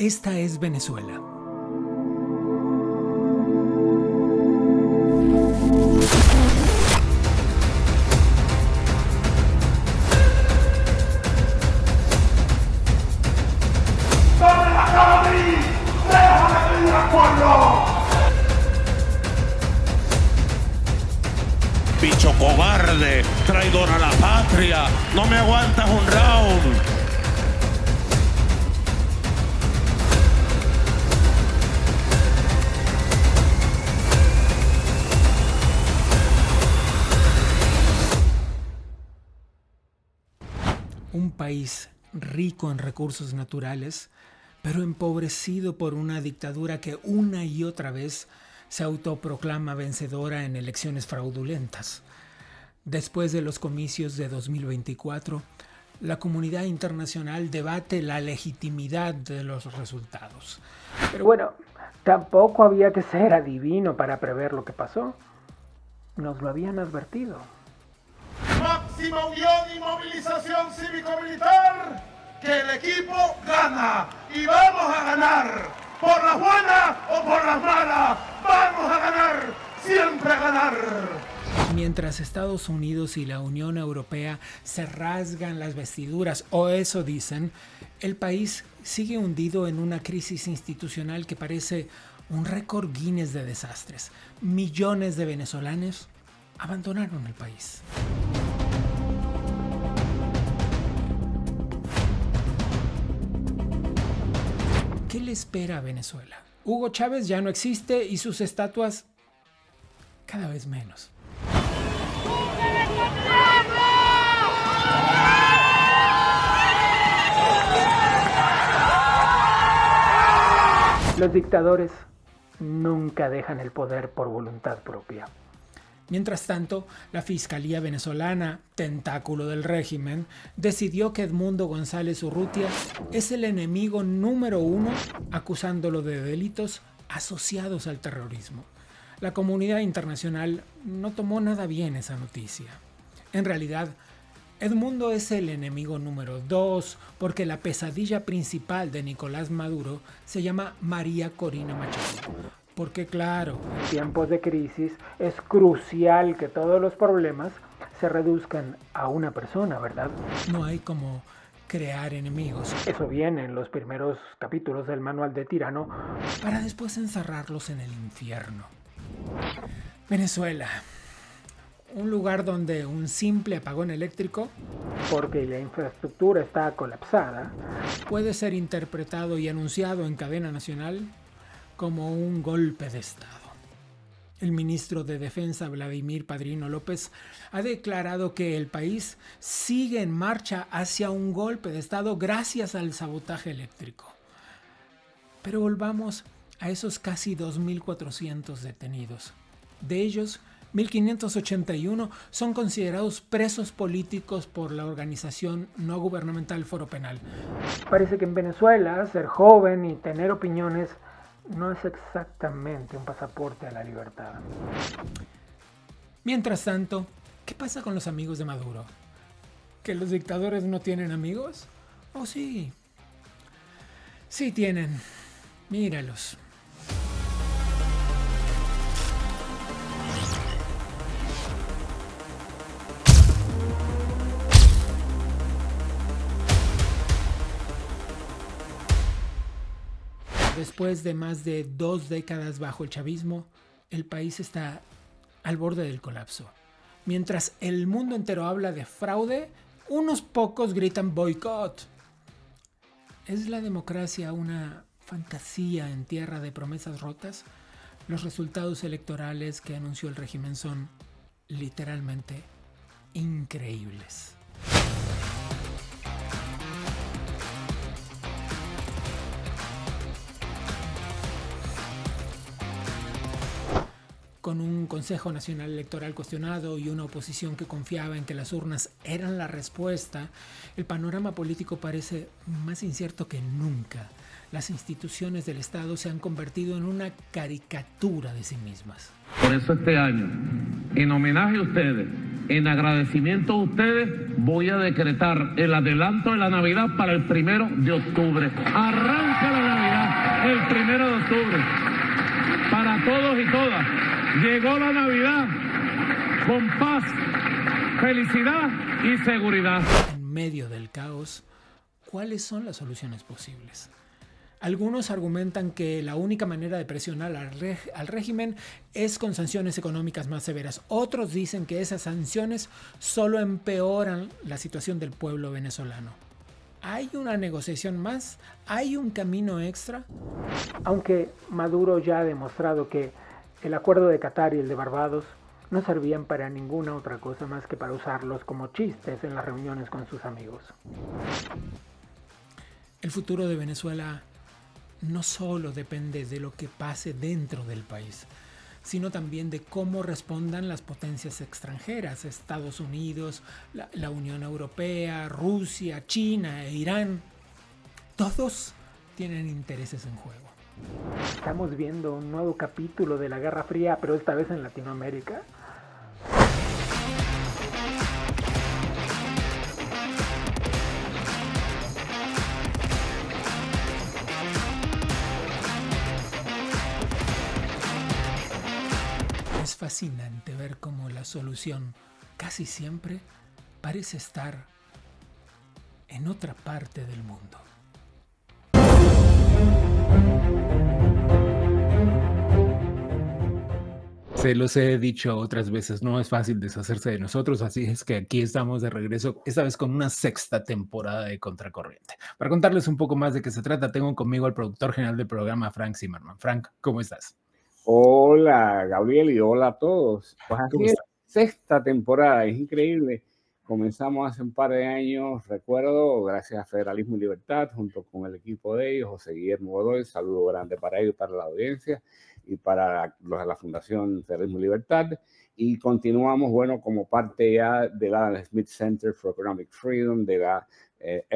Esta es Venezuela. Bicho cobarde, traidor a la patria, no me aguantas un round. Un país rico en recursos naturales, pero empobrecido por una dictadura que una y otra vez se autoproclama vencedora en elecciones fraudulentas. Después de los comicios de 2024, la comunidad internacional debate la legitimidad de los resultados. Pero bueno, tampoco había que ser adivino para prever lo que pasó. Nos lo habían advertido. Máxima unión y movilización cívico-militar, que el equipo gana y vamos a ganar. Por las buenas o por las malas, vamos a ganar, siempre a ganar. Mientras Estados Unidos y la Unión Europea se rasgan las vestiduras, o eso dicen, el país sigue hundido en una crisis institucional que parece un récord Guinness de desastres. Millones de venezolanos abandonaron el país. ¿Qué le espera a Venezuela? Hugo Chávez ya no existe y sus estatuas cada vez menos. Los dictadores nunca dejan el poder por voluntad propia. Mientras tanto, la Fiscalía venezolana, tentáculo del régimen, decidió que Edmundo González Urrutia es el enemigo número 1, acusándolo de delitos asociados al terrorismo. La comunidad internacional no tomó nada bien esa noticia. En realidad, Edmundo es el enemigo número 2 porque la pesadilla principal de Nicolás Maduro se llama María Corina Machado. Porque claro, en tiempos de crisis es crucial que todos los problemas se reduzcan a una persona, ¿verdad? No hay como crear enemigos. Eso viene en los primeros capítulos del Manual de Tirano, para después encerrarlos en el infierno. Venezuela, un lugar donde un simple apagón eléctrico, porque la infraestructura está colapsada, puede ser interpretado y anunciado en cadena nacional como un golpe de Estado. El ministro de Defensa, Vladimir Padrino López, ha declarado que el país sigue en marcha hacia un golpe de Estado gracias al sabotaje eléctrico. Pero volvamos a esos casi 2.400 detenidos. De ellos, 1.581 son considerados presos políticos por la organización no gubernamental Foro Penal. Parece que en Venezuela ser joven y tener opiniones no es exactamente un pasaporte a la libertad. Mientras tanto, ¿qué pasa con los amigos de Maduro? ¿Que los dictadores no tienen amigos? ¿Oh, sí? Sí tienen. Míralos. Después de más de 2 décadas bajo el chavismo, el país está al borde del colapso. Mientras el mundo entero habla de fraude, unos pocos gritan boicot. ¿Es la democracia una fantasía en tierra de promesas rotas? Los resultados electorales que anunció el régimen son literalmente increíbles. Con un Consejo Nacional Electoral cuestionado y una oposición que confiaba en que las urnas eran la respuesta, el panorama político parece más incierto que nunca. Las instituciones del Estado se han convertido en una caricatura de sí mismas. Por eso este año, en homenaje a ustedes, en agradecimiento a ustedes, voy a decretar el adelanto de la Navidad para el 1 de octubre. ¡Arranca la Navidad! octubre. Para todos y todas, llegó la Navidad con paz, felicidad y seguridad. En medio del caos, ¿cuáles son las soluciones posibles? Algunos argumentan que la única manera de presionar al régimen es con sanciones económicas más severas. Otros dicen que esas sanciones solo empeoran la situación del pueblo venezolano. ¿Hay una negociación más? ¿Hay un camino extra? Aunque Maduro ya ha demostrado que el acuerdo de Qatar y el de Barbados no servían para ninguna otra cosa más que para usarlos como chistes en las reuniones con sus amigos. El futuro de Venezuela no solo depende de lo que pase dentro del país, sino también de cómo respondan las potencias extranjeras, Estados Unidos, la Unión Europea, Rusia, China e Irán. Todos tienen intereses en juego. Estamos viendo un nuevo capítulo de la Guerra Fría, pero esta vez en Latinoamérica. Es fascinante ver cómo la solución casi siempre parece estar en otra parte del mundo. Se los he dicho otras veces, no es fácil deshacerse de nosotros, así es que aquí estamos de regreso, esta vez con una sexta temporada de Contracorriente. Para contarles un poco más de qué se trata, tengo conmigo al productor general del programa, Frank Zimmerman. Frank, ¿cómo estás? Hola, Gabriel, y hola a todos. Pues ¿Cómo así es, está? sexta temporada, es increíble. Comenzamos hace un par de años, recuerdo, gracias a Federalismo y Libertad, junto con el equipo de ellos, José Guillermo Godoy, saludo grande para ellos, para la audiencia y para los de la Fundación Federalismo y Libertad. Y continuamos, bueno, como parte ya de la Smith Center for Economic Freedom, de la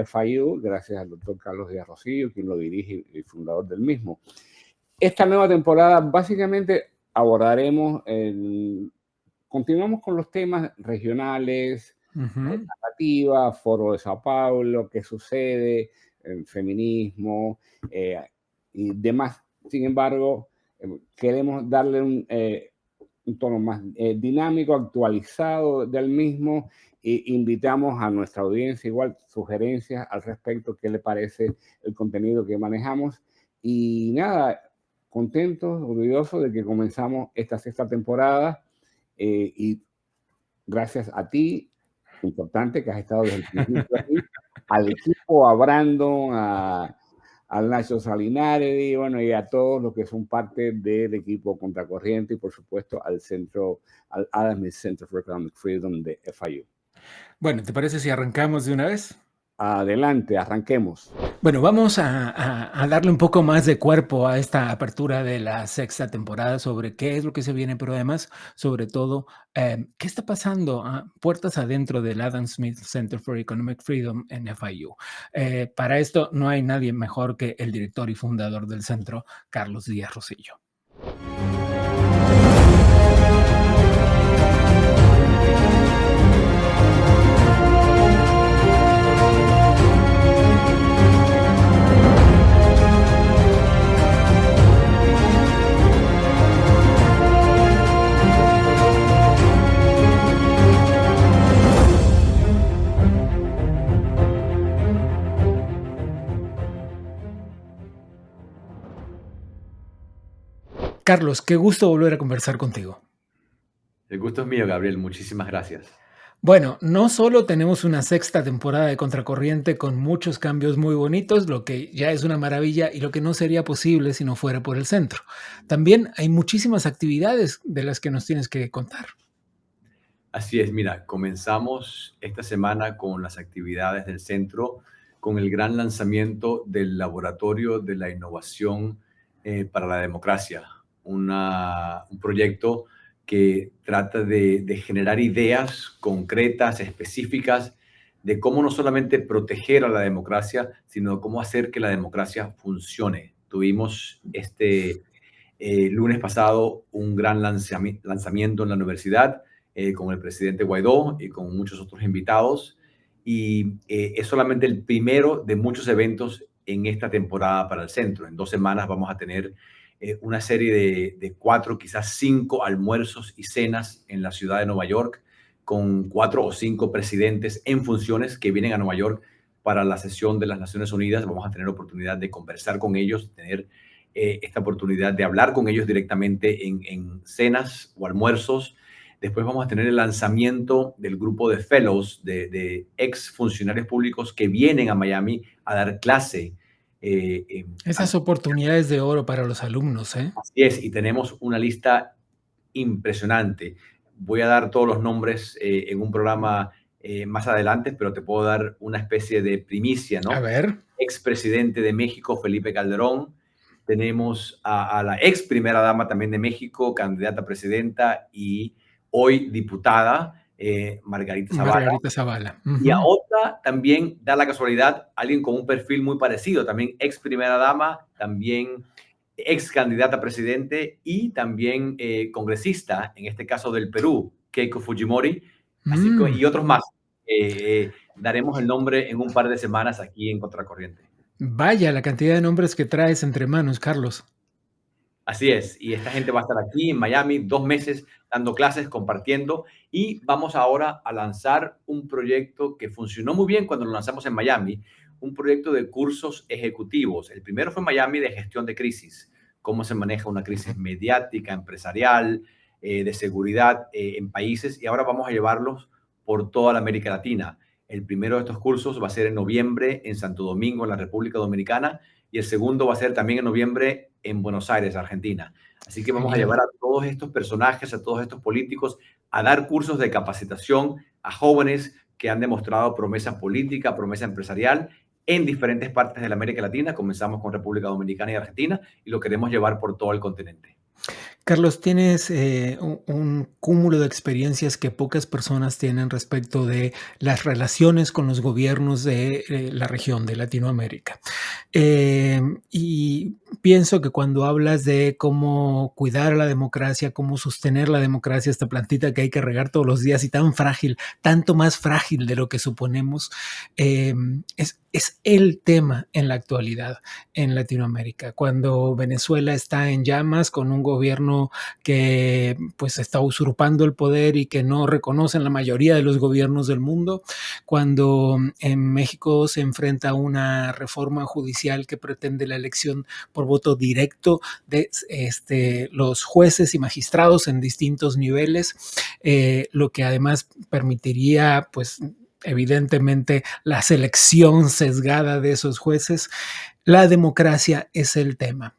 FIU, gracias al doctor Carlos Díaz Rosillo, quien lo dirige y fundador del mismo. Esta nueva temporada básicamente abordaremos, continuamos con los temas regionales, narrativa, Foro de Sao Paulo, qué sucede, feminismo y demás. Sin embargo, queremos darle un tono más dinámico, actualizado del mismo, e invitamos a nuestra audiencia igual sugerencias al respecto, qué le parece el contenido que manejamos. Y nada, contentos, orgullosos de que comenzamos esta sexta temporada y gracias a ti, importante que has estado desde el principio aquí, al equipo, a Brandon, al Nacho Salinari, y bueno, y a todos los que son parte del equipo Contracorriente y por supuesto al centro, al Adam Smith Center for Economic Freedom de FIU. Bueno, ¿te parece si arrancamos de una vez? Adelante, arranquemos. Bueno, vamos a darle un poco más de cuerpo a esta apertura de la sexta temporada sobre qué es lo que se viene, pero además, sobre todo, qué está pasando a puertas adentro del Adam Smith Center for Economic Freedom en FIU. Para esto no hay nadie mejor que el director y fundador del centro, Carlos Díaz Rosillo. Carlos, qué gusto volver a conversar contigo. El gusto es mío, Gabriel. Muchísimas gracias. Bueno, no solo tenemos una sexta temporada de Contracorriente con muchos cambios muy bonitos, lo que ya es una maravilla y lo que no sería posible si no fuera por el centro. También hay muchísimas actividades de las que nos tienes que contar. Así es, mira, comenzamos esta semana con las actividades del centro, con el gran lanzamiento del Laboratorio de la Innovación para la Democracia, un proyecto que trata de generar ideas concretas, específicas, de cómo no solamente proteger a la democracia, sino cómo hacer que la democracia funcione. Tuvimos lunes pasado un gran lanzamiento en la universidad con el presidente Guaidó y con muchos otros invitados, y es solamente el primero de muchos eventos en esta temporada para el centro. En 2 semanas vamos a tener una serie de 4, quizás 5 almuerzos y cenas en la ciudad de Nueva York con 4 o 5 presidentes en funciones que vienen a Nueva York para la sesión de las Naciones Unidas. Vamos a tener oportunidad de conversar con ellos, tener esta oportunidad de hablar con ellos directamente en cenas o almuerzos. Después vamos a tener el lanzamiento del grupo de fellows, de ex funcionarios públicos que vienen a Miami a dar clase. Esas oportunidades de oro para los alumnos, ¿eh? Así es, y tenemos una lista impresionante. Voy a dar todos los nombres en un programa más adelante, pero te puedo dar una especie de primicia, ¿no? A ver. Expresidente de México, Felipe Calderón. Tenemos a la ex primera dama también de México, candidata a presidenta y hoy diputada, Margarita Zavala. Margarita Zavala. Y a otra también da la casualidad, alguien con un perfil muy parecido, también ex primera dama, también ex candidata a presidente y también congresista, en este caso del Perú, Keiko Fujimori, así que, y otros más. Daremos el nombre en un par de semanas aquí en Contracorriente. Vaya la cantidad de nombres que traes entre manos, Carlos. Así es, y esta gente va a estar aquí en Miami 2 meses dando clases, compartiendo, y vamos ahora a lanzar un proyecto que funcionó muy bien cuando lo lanzamos en Miami, un proyecto de cursos ejecutivos. El primero fue en Miami de gestión de crisis, cómo se maneja una crisis mediática, empresarial, de seguridad en países, y ahora vamos a llevarlos por toda la América Latina. El primero de estos cursos va a ser en noviembre en Santo Domingo, en la República Dominicana, y el segundo va a ser también en noviembre en Buenos Aires, Argentina. Así que vamos a llevar a todos estos personajes, a todos estos políticos, a dar cursos de capacitación a jóvenes que han demostrado promesa política, promesa empresarial en diferentes partes de la América Latina. Comenzamos con República Dominicana y Argentina y lo queremos llevar por todo el continente. Carlos, tienes un cúmulo de experiencias que pocas personas tienen respecto de las relaciones con los gobiernos de la región de Latinoamérica. Y pienso que cuando hablas de cómo cuidar la democracia, cómo sostener la democracia, esta plantita que hay que regar todos los días y tan frágil, tanto más frágil de lo que suponemos, es el tema en la actualidad en Latinoamérica. Cuando Venezuela está en llamas con un gobierno que pues está usurpando el poder y que no reconocen la mayoría de los gobiernos del mundo, cuando en México se enfrenta a una reforma judicial que pretende la elección por voto directo de los jueces y magistrados en distintos niveles, lo que además permitiría pues evidentemente la selección sesgada de esos jueces. La democracia es el tema.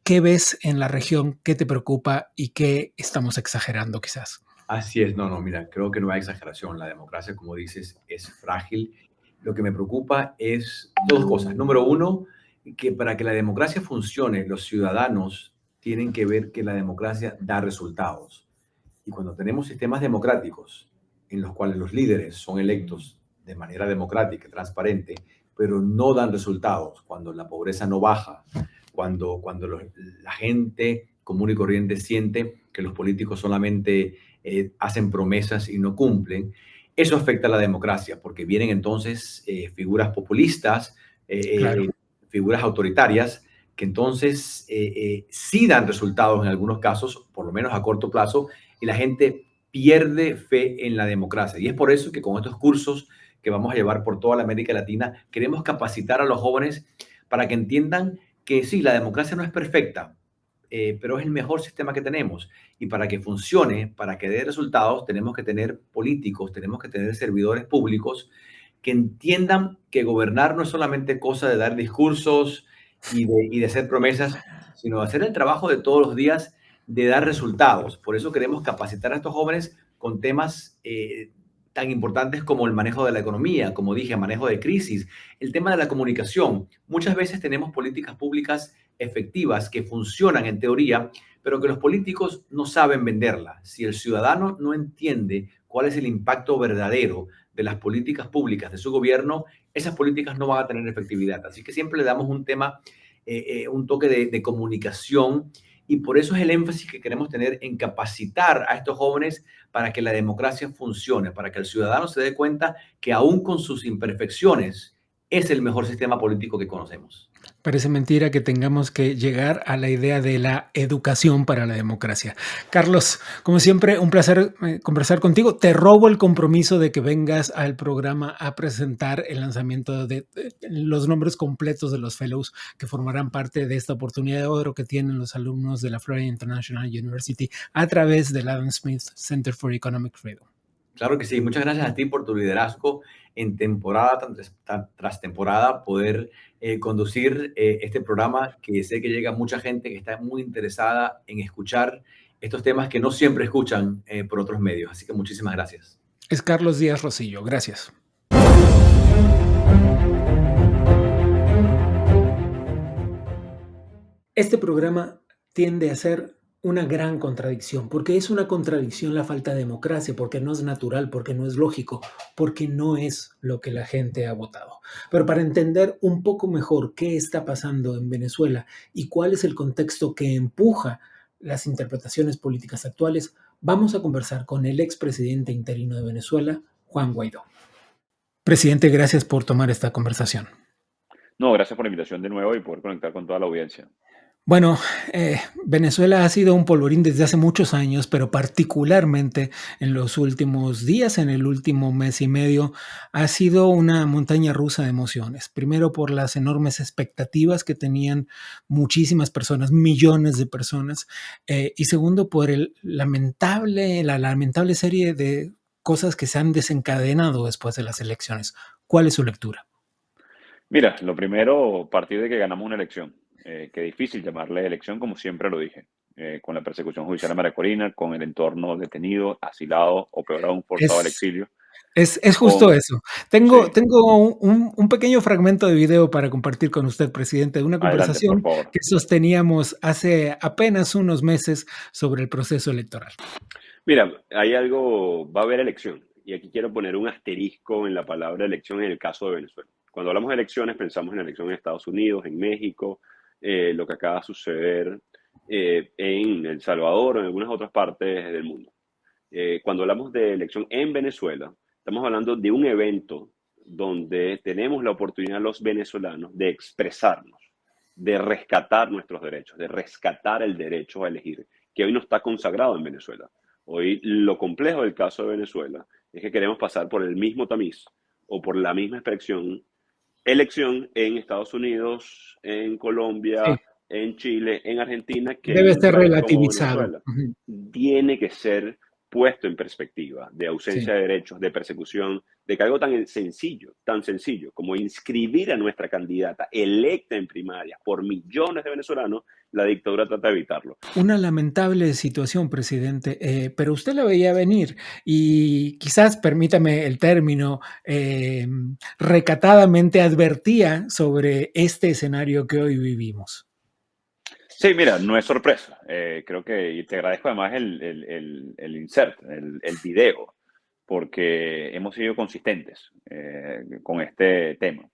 ¿Qué ves en la región? ¿Qué te preocupa y qué estamos exagerando quizás? Así es, no, mira, creo que no hay exageración. La democracia, como dices, es frágil. Lo que me preocupa es 2 cosas. Número 1, que para que la democracia funcione, los ciudadanos tienen que ver que la democracia da resultados. Y cuando tenemos sistemas democráticos en los cuales los líderes son electos de manera democrática, transparente, pero no dan resultados, cuando la pobreza no baja, cuando la gente común y corriente siente que los políticos solamente hacen promesas y no cumplen, eso afecta a la democracia, porque vienen entonces figuras populistas, Claro. figuras autoritarias, que entonces sí dan resultados en algunos casos, por lo menos a corto plazo, y la gente pierde fe en la democracia. Y es por eso que con estos cursos que vamos a llevar por toda la América Latina, queremos capacitar a los jóvenes para que entiendan que sí, la democracia no es perfecta, pero es el mejor sistema que tenemos. Y para que funcione, para que dé resultados, tenemos que tener políticos, tenemos que tener servidores públicos que entiendan que gobernar no es solamente cosa de dar discursos y de hacer promesas, sino de hacer el trabajo de todos los días, de dar resultados. Por eso queremos capacitar a estos jóvenes con temas tan importantes como el manejo de la economía, como dije, manejo de crisis, el tema de la comunicación. Muchas veces tenemos políticas públicas efectivas que funcionan en teoría, pero que los políticos no saben venderla. Si el ciudadano no entiende cuál es el impacto verdadero de las políticas públicas de su gobierno, esas políticas no van a tener efectividad. Así que siempre le damos un tema, un toque de comunicación, y por eso es el énfasis que queremos tener en capacitar a estos jóvenes para que la democracia funcione, para que el ciudadano se dé cuenta que aún con sus imperfecciones es el mejor sistema político que conocemos. Parece mentira que tengamos que llegar a la idea de la educación para la democracia. Carlos, como siempre, un placer conversar contigo. Te robo el compromiso de que vengas al programa a presentar el lanzamiento de los nombres completos de los fellows que formarán parte de esta oportunidad de oro que tienen los alumnos de la Florida International University a través del Adam Smith Center for Economic Freedom. Claro que sí. Muchas gracias a ti por tu liderazgo en temporada tras temporada, poder conducir este programa, que sé que llega a mucha gente que está muy interesada en escuchar estos temas que no siempre escuchan por otros medios. Así que muchísimas gracias. Es Carlos Díaz Rosillo. Gracias. Este programa tiende a ser una gran contradicción, porque es una contradicción la falta de democracia, porque no es natural, porque no es lógico, porque no es lo que la gente ha votado. Pero para entender un poco mejor qué está pasando en Venezuela y cuál es el contexto que empuja las interpretaciones políticas actuales, vamos a conversar con el expresidente interino de Venezuela, Juan Guaidó. Presidente, gracias por tomar esta conversación. No, gracias por la invitación de nuevo y poder conectar con toda la audiencia. Bueno, Venezuela ha sido un polvorín desde hace muchos años, pero particularmente en los últimos días, en el último mes y medio, ha sido una montaña rusa de emociones. Primero por las enormes expectativas que tenían muchísimas personas, millones de personas, y segundo por la lamentable serie de cosas que se han desencadenado después de las elecciones. ¿Cuál es su lectura? Mira, lo primero, partir de que ganamos una elección. Que difícil llamarle elección, como siempre lo dije, con la persecución judicial a María Corina, con el entorno detenido, asilado o peor aún forzado al exilio. Es justo eso. Tengo un pequeño fragmento de video para compartir con usted, presidente, de una conversación que sosteníamos hace apenas unos meses sobre el proceso electoral. Mira, hay algo, va a haber elección, y aquí quiero poner un asterisco en la palabra elección en el caso de Venezuela. Cuando hablamos de elecciones, pensamos en elecciones en Estados Unidos, en México, lo que acaba de suceder en El Salvador o en algunas otras partes del mundo. Cuando hablamos de elección en Venezuela, estamos hablando de un evento donde tenemos la oportunidad los venezolanos de expresarnos, de rescatar nuestros derechos, de rescatar el derecho a elegir, que hoy no está consagrado en Venezuela. Hoy lo complejo del caso de Venezuela es que queremos pasar por el mismo tamiz o por la misma elección en Estados Unidos, en Colombia, sí, en Chile, en Argentina, que debe ser relativizado. Tiene que ser puesto en perspectiva de ausencia de derechos, de persecución, de que algo tan sencillo como inscribir a nuestra candidata electa en primaria por millones de venezolanos, la dictadura trata de evitarlo. Una lamentable situación, presidente, pero usted la veía venir y quizás, permítame el término, recatadamente advertía sobre este escenario que hoy vivimos. Sí, mira, no es sorpresa. Creo que, y te agradezco además el insert, el video, porque hemos sido consistentes con este tema.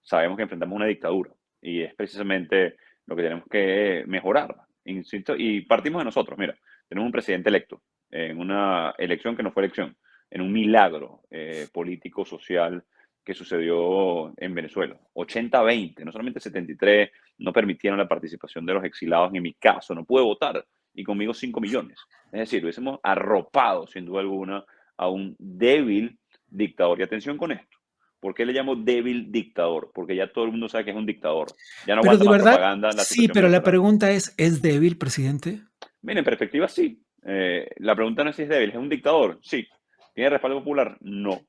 Sabemos que enfrentamos una dictadura y es precisamente lo que tenemos que mejorar. Insisto, y partimos de nosotros. Mira, tenemos un presidente electo en una elección que no fue elección, en un milagro político, social que sucedió en Venezuela. 80-20, no solamente 73, no permitieron la participación de los exilados. En mi caso, no pude votar, y conmigo 5 millones. Es decir, hubiésemos arropado, sin duda alguna, a un débil dictador. Y atención con esto. ¿Por qué le llamo débil dictador? Porque ya todo el mundo sabe que es un dictador. Ya no pero aguanta de más verdad, propaganda. Sí, pero la pregunta ¿es débil, presidente? Mira, en perspectiva, sí. La pregunta no es si es débil. ¿Es un dictador? Sí. ¿Tiene respaldo popular? No.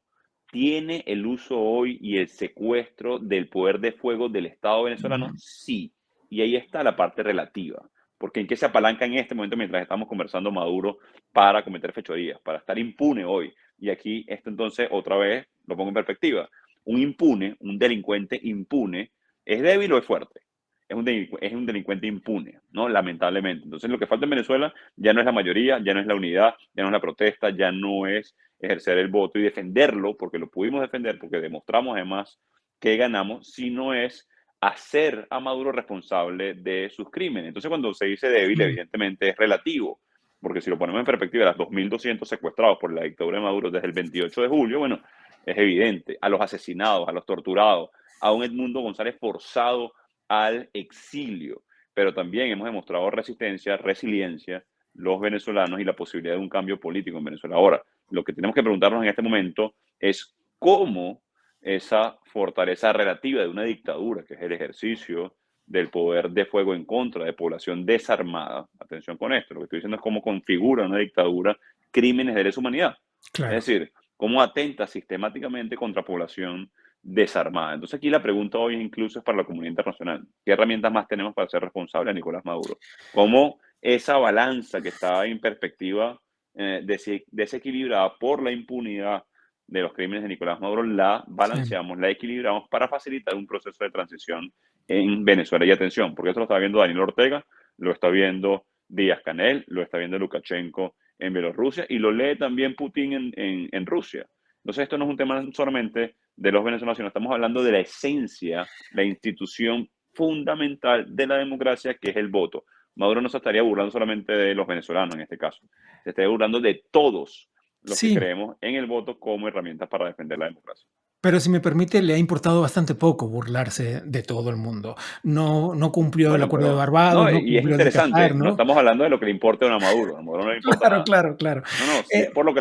¿Tiene el uso hoy y el secuestro del poder de fuego del Estado venezolano? Sí. Y ahí está la parte relativa. Porque ¿en qué se apalanca en este momento mientras estamos conversando Maduro para cometer fechorías, para estar impune hoy? Y aquí esto entonces otra vez lo pongo en perspectiva. Un impune, un delincuente impune, ¿es débil o es fuerte? Es un delincuente impune, ¿no? Lamentablemente. Entonces lo que falta en Venezuela ya no es la mayoría, ya no es la unidad, ya no es la protesta, ya no es ejercer el voto y defenderlo, porque lo pudimos defender, porque demostramos además que ganamos, sino es hacer a Maduro responsable de sus crímenes. Entonces cuando se dice débil, evidentemente es relativo, porque si lo ponemos en perspectiva, las 2.200 secuestrados por la dictadura de Maduro desde el 28 de julio, bueno, es evidente, a los asesinados, a los torturados, a un Edmundo González forzado al exilio, pero también hemos demostrado resistencia, resiliencia, los venezolanos y la posibilidad de un cambio político en Venezuela. Ahora, lo que tenemos que preguntarnos en este momento es cómo esa fortaleza relativa de una dictadura, que es el ejercicio del poder de fuego en contra de población desarmada, atención con esto, lo que estoy diciendo es cómo configura una dictadura crímenes de lesa humanidad. Claro. Es decir, cómo atenta sistemáticamente contra población desarmada. Entonces aquí la pregunta hoy incluso es para la comunidad internacional. ¿Qué herramientas más tenemos para ser responsable a Nicolás Maduro? ¿Cómo esa balanza que está en perspectiva desequilibrada por la impunidad de los crímenes de Nicolás Maduro, la balanceamos, la equilibramos para facilitar un proceso de transición en Venezuela? Y atención, porque eso lo está viendo Daniel Ortega, lo está viendo Díaz-Canel, lo está viendo Lukashenko en Bielorrusia y lo lee también Putin en Rusia. Entonces esto no es un tema solamente de los venezolanos, sino estamos hablando de la esencia, la institución fundamental de la democracia, que es el voto. Maduro no se estaría burlando solamente de los venezolanos en este caso, se estaría burlando de todos los que creemos en el voto como herramienta para defender la democracia. Pero si me permite, le ha importado bastante poco burlarse de todo el mundo. No cumplió el acuerdo de Barbados, no y es cumplió el de interesante, Qatar, no ¿no? estamos hablando de lo que le importe a Maduro. A Maduro no le importa Claro, nada. claro, claro. No, si es por lo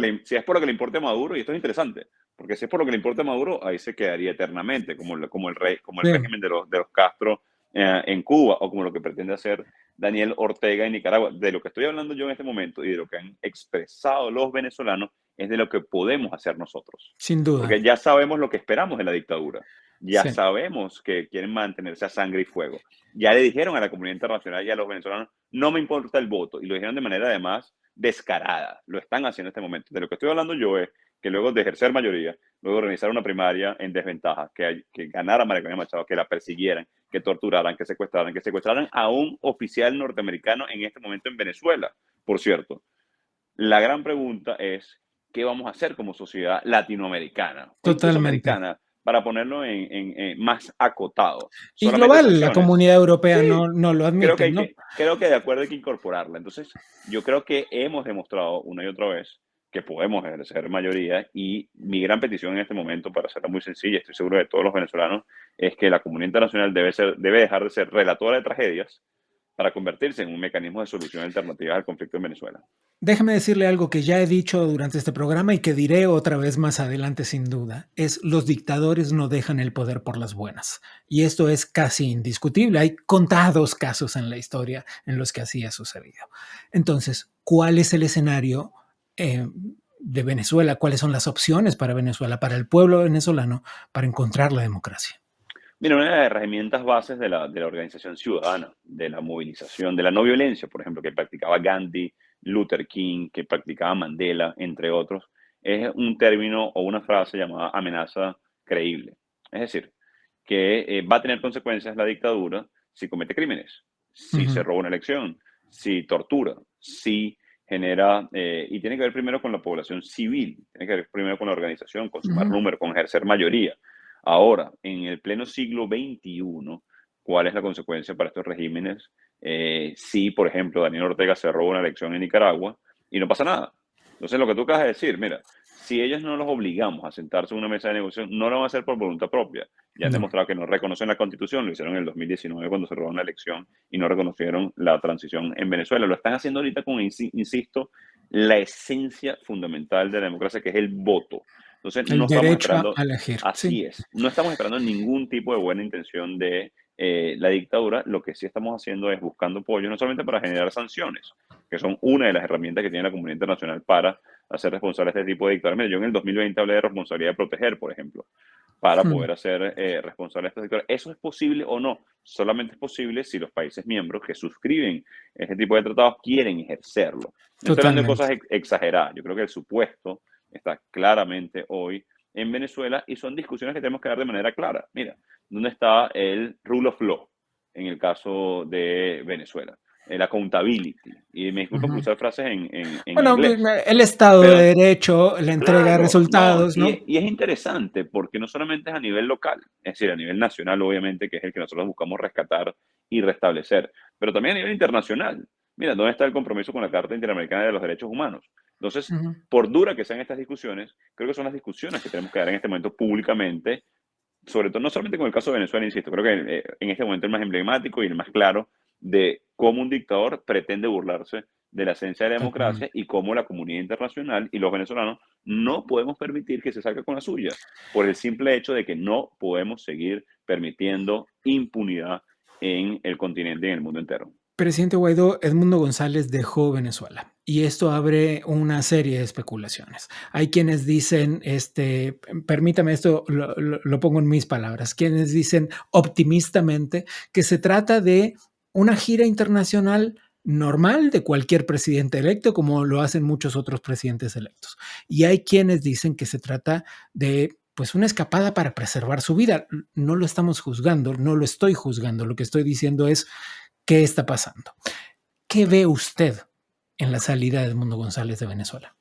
que le importe a Maduro, y esto es interesante, porque si es por lo que le importa a Maduro, ahí se quedaría eternamente, como el régimen de los Castro en Cuba, o como lo que pretende hacer Daniel Ortega en Nicaragua. De lo que estoy hablando yo en este momento y de lo que han expresado los venezolanos es de lo que podemos hacer nosotros. Sin duda. Porque ya sabemos lo que esperamos de la dictadura. Ya Sí. sabemos que quieren mantenerse a sangre y fuego. Ya le dijeron a la comunidad internacional y a los venezolanos, no me importa el voto. Y lo dijeron de manera además descarada. Lo están haciendo en este momento. De lo que estoy hablando yo es que luego de ejercer mayoría, luego de organizar una primaria en desventaja, que ganara María Corina Machado, que la persiguieran, que torturaran, que secuestraran a un oficial norteamericano en este momento en Venezuela, por cierto. La gran pregunta es, ¿qué vamos a hacer como sociedad latinoamericana? O incluso americana, para ponerlo en más acotado. Y Solamente global, sanciones. la comunidad europea Sí, no lo admite, ¿no? Creo que de acuerdo hay que incorporarla. Entonces, yo creo que hemos demostrado una y otra vez que podemos ejercer mayoría, y mi gran petición en este momento, para hacerla muy sencilla, estoy seguro de todos los venezolanos, es que la comunidad internacional debe dejar de ser relatora de tragedias para convertirse en un mecanismo de solución alternativa al conflicto en Venezuela. Déjeme decirle algo que ya he dicho durante este programa y que diré otra vez más adelante sin duda. Es: los dictadores no dejan el poder por las buenas. Y esto es casi indiscutible. Hay contados casos en la historia en los que así ha sucedido. Entonces, ¿cuál es el escenario de Venezuela? ¿Cuáles son las opciones para Venezuela, para el pueblo venezolano, para encontrar la democracia? Mira, una de las herramientas bases de la organización ciudadana, de la movilización, de la no violencia, por ejemplo, que practicaba Gandhi, Luther King, que practicaba Mandela, entre otros, es un término o una frase llamada amenaza creíble. Es decir, que va a tener consecuencias la dictadura si comete crímenes, si se roba una elección, si tortura, si genera, y tiene que ver primero con la población civil, tiene que ver primero con la organización, con sumar número, con ejercer mayoría. Ahora, en el pleno siglo XXI, ¿cuál es la consecuencia para estos regímenes? Si, por ejemplo, Daniel Ortega se roba una elección en Nicaragua y no pasa nada. Entonces, lo que tú acabas de decir, mira, si ellos no los obligamos a sentarse en una mesa de negociación, no lo van a hacer por voluntad propia. Ya han demostrado que no reconocen la Constitución, lo hicieron en el 2019 cuando se robó una elección y no reconocieron la transición en Venezuela. Lo están haciendo ahorita con, insisto, la esencia fundamental de la democracia, que es el voto. Entonces, El no estamos derecho esperando, a elegir. así Sí. es, no estamos esperando ningún tipo de buena intención de la dictadura. Lo que sí estamos haciendo es buscando apoyo, no solamente para generar sanciones, que son una de las herramientas que tiene la comunidad internacional para hacer responsable a este tipo de dictaduras. Mira, yo en el 2020 hablé de responsabilidad de proteger, por ejemplo, para poder hacer responsable a estas dictaduras. ¿Eso es posible o no? Solamente es posible si los países miembros que suscriben este tipo de tratados quieren ejercerlo. No estoy hablando de cosas exageradas. Yo creo que el supuesto está claramente hoy en Venezuela y son discusiones que tenemos que dar de manera clara. Mira, ¿dónde está el rule of law en el caso de Venezuela? El accountability. Y me disculpo por usar frases en inglés. El Estado de Derecho, la entrega de resultados, ¿no? Y es interesante porque no solamente es a nivel local, es decir, a nivel nacional, obviamente, que es el que nosotros buscamos rescatar y restablecer, pero también a nivel internacional. Mira, ¿dónde está el compromiso con la Carta Interamericana de los Derechos Humanos? Entonces, por dura que sean estas discusiones, creo que son las discusiones que tenemos que dar en este momento públicamente, sobre todo, no solamente con el caso de Venezuela, insisto, creo que en este momento el más emblemático y el más claro de cómo un dictador pretende burlarse de la esencia de la democracia y cómo la comunidad internacional y los venezolanos no podemos permitir que se salga con la suya por el simple hecho de que no podemos seguir permitiendo impunidad en el continente y en el mundo entero. Presidente Guaidó, Edmundo González dejó Venezuela y esto abre una serie de especulaciones. Hay quienes dicen, permítame esto, lo pongo en mis palabras, quienes dicen optimistamente que se trata de una gira internacional normal de cualquier presidente electo, como lo hacen muchos otros presidentes electos. Y hay quienes dicen que se trata de pues una escapada para preservar su vida. No lo estamos juzgando, no lo estoy juzgando. Lo que estoy diciendo es qué está pasando. ¿Qué ve usted en la salida de Edmundo González de Venezuela?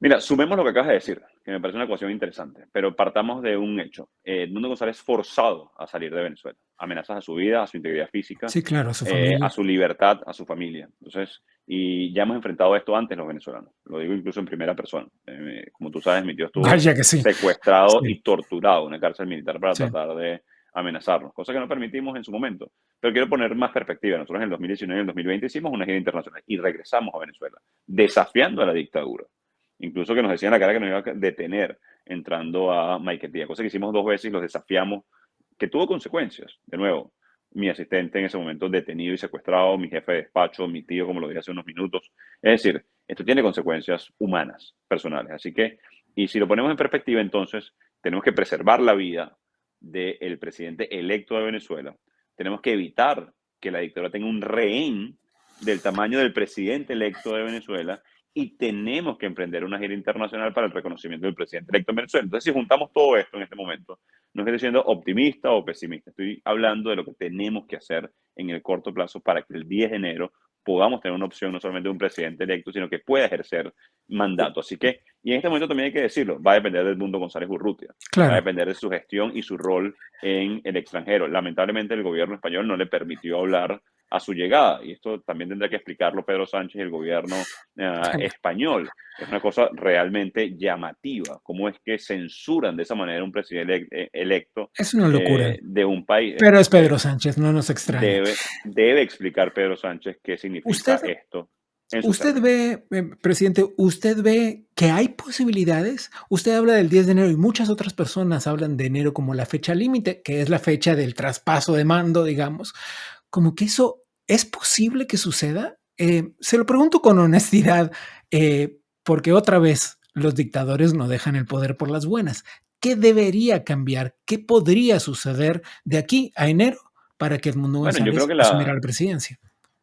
Mira, sumemos lo que acabas de decir, que me parece una ecuación interesante, pero partamos de un hecho. Edmundo González forzado a salir de Venezuela. Amenazas a su vida, a su integridad física, sí, claro, a su familia, a su libertad, a su familia. Entonces, y ya hemos enfrentado esto antes los venezolanos. Lo digo incluso en primera persona. Como tú sabes, mi tío estuvo secuestrado y torturado en una cárcel militar para tratar de amenazarnos, cosa que no permitimos en su momento. Pero quiero poner más perspectiva. Nosotros en el 2019 y el 2020 hicimos una gira internacional y regresamos a Venezuela, desafiando a la dictadura. Incluso que nos decían en la cara que nos iba a detener entrando a Maiquetía, cosa que hicimos 2 veces y los desafiamos, que tuvo consecuencias. De nuevo, mi asistente en ese momento detenido y secuestrado, mi jefe de despacho, mi tío, como lo dije hace unos minutos. Es decir, esto tiene consecuencias humanas, personales. Así que, y si lo ponemos en perspectiva, entonces, tenemos que preservar la vida del presidente electo de Venezuela. Tenemos que evitar que la dictadura tenga un rehén del tamaño del presidente electo de Venezuela y tenemos que emprender una gira internacional para el reconocimiento del presidente electo en Venezuela. Entonces, si juntamos todo esto en este momento, no estoy siendo optimista o pesimista, estoy hablando de lo que tenemos que hacer en el corto plazo para que el 10 de enero podamos tener una opción no solamente de un presidente electo, sino que pueda ejercer mandato. Así que, y en este momento también hay que decirlo, va a depender de Edmundo González Urrutia, va a depender de su gestión y su rol en el extranjero. Lamentablemente el gobierno español no le permitió hablar a su llegada, y esto también tendrá que explicarlo Pedro Sánchez y el gobierno español. Es una cosa realmente llamativa, cómo es que censuran de esa manera a un presidente electo. Es una locura. De un país. Pero es Pedro Sánchez, no nos extraña. Debe explicar Pedro Sánchez qué significa esto. Usted ve, presidente, usted ve que hay posibilidades. Usted habla del 10 de enero y muchas otras personas hablan de enero como la fecha límite, que es la fecha del traspaso de mando, digamos. Como que eso es posible que suceda. Se lo pregunto con honestidad, porque otra vez los dictadores no dejan el poder por las buenas. ¿Qué debería cambiar? ¿Qué podría suceder de aquí a enero para que Edmundo González asumiera la presidencia?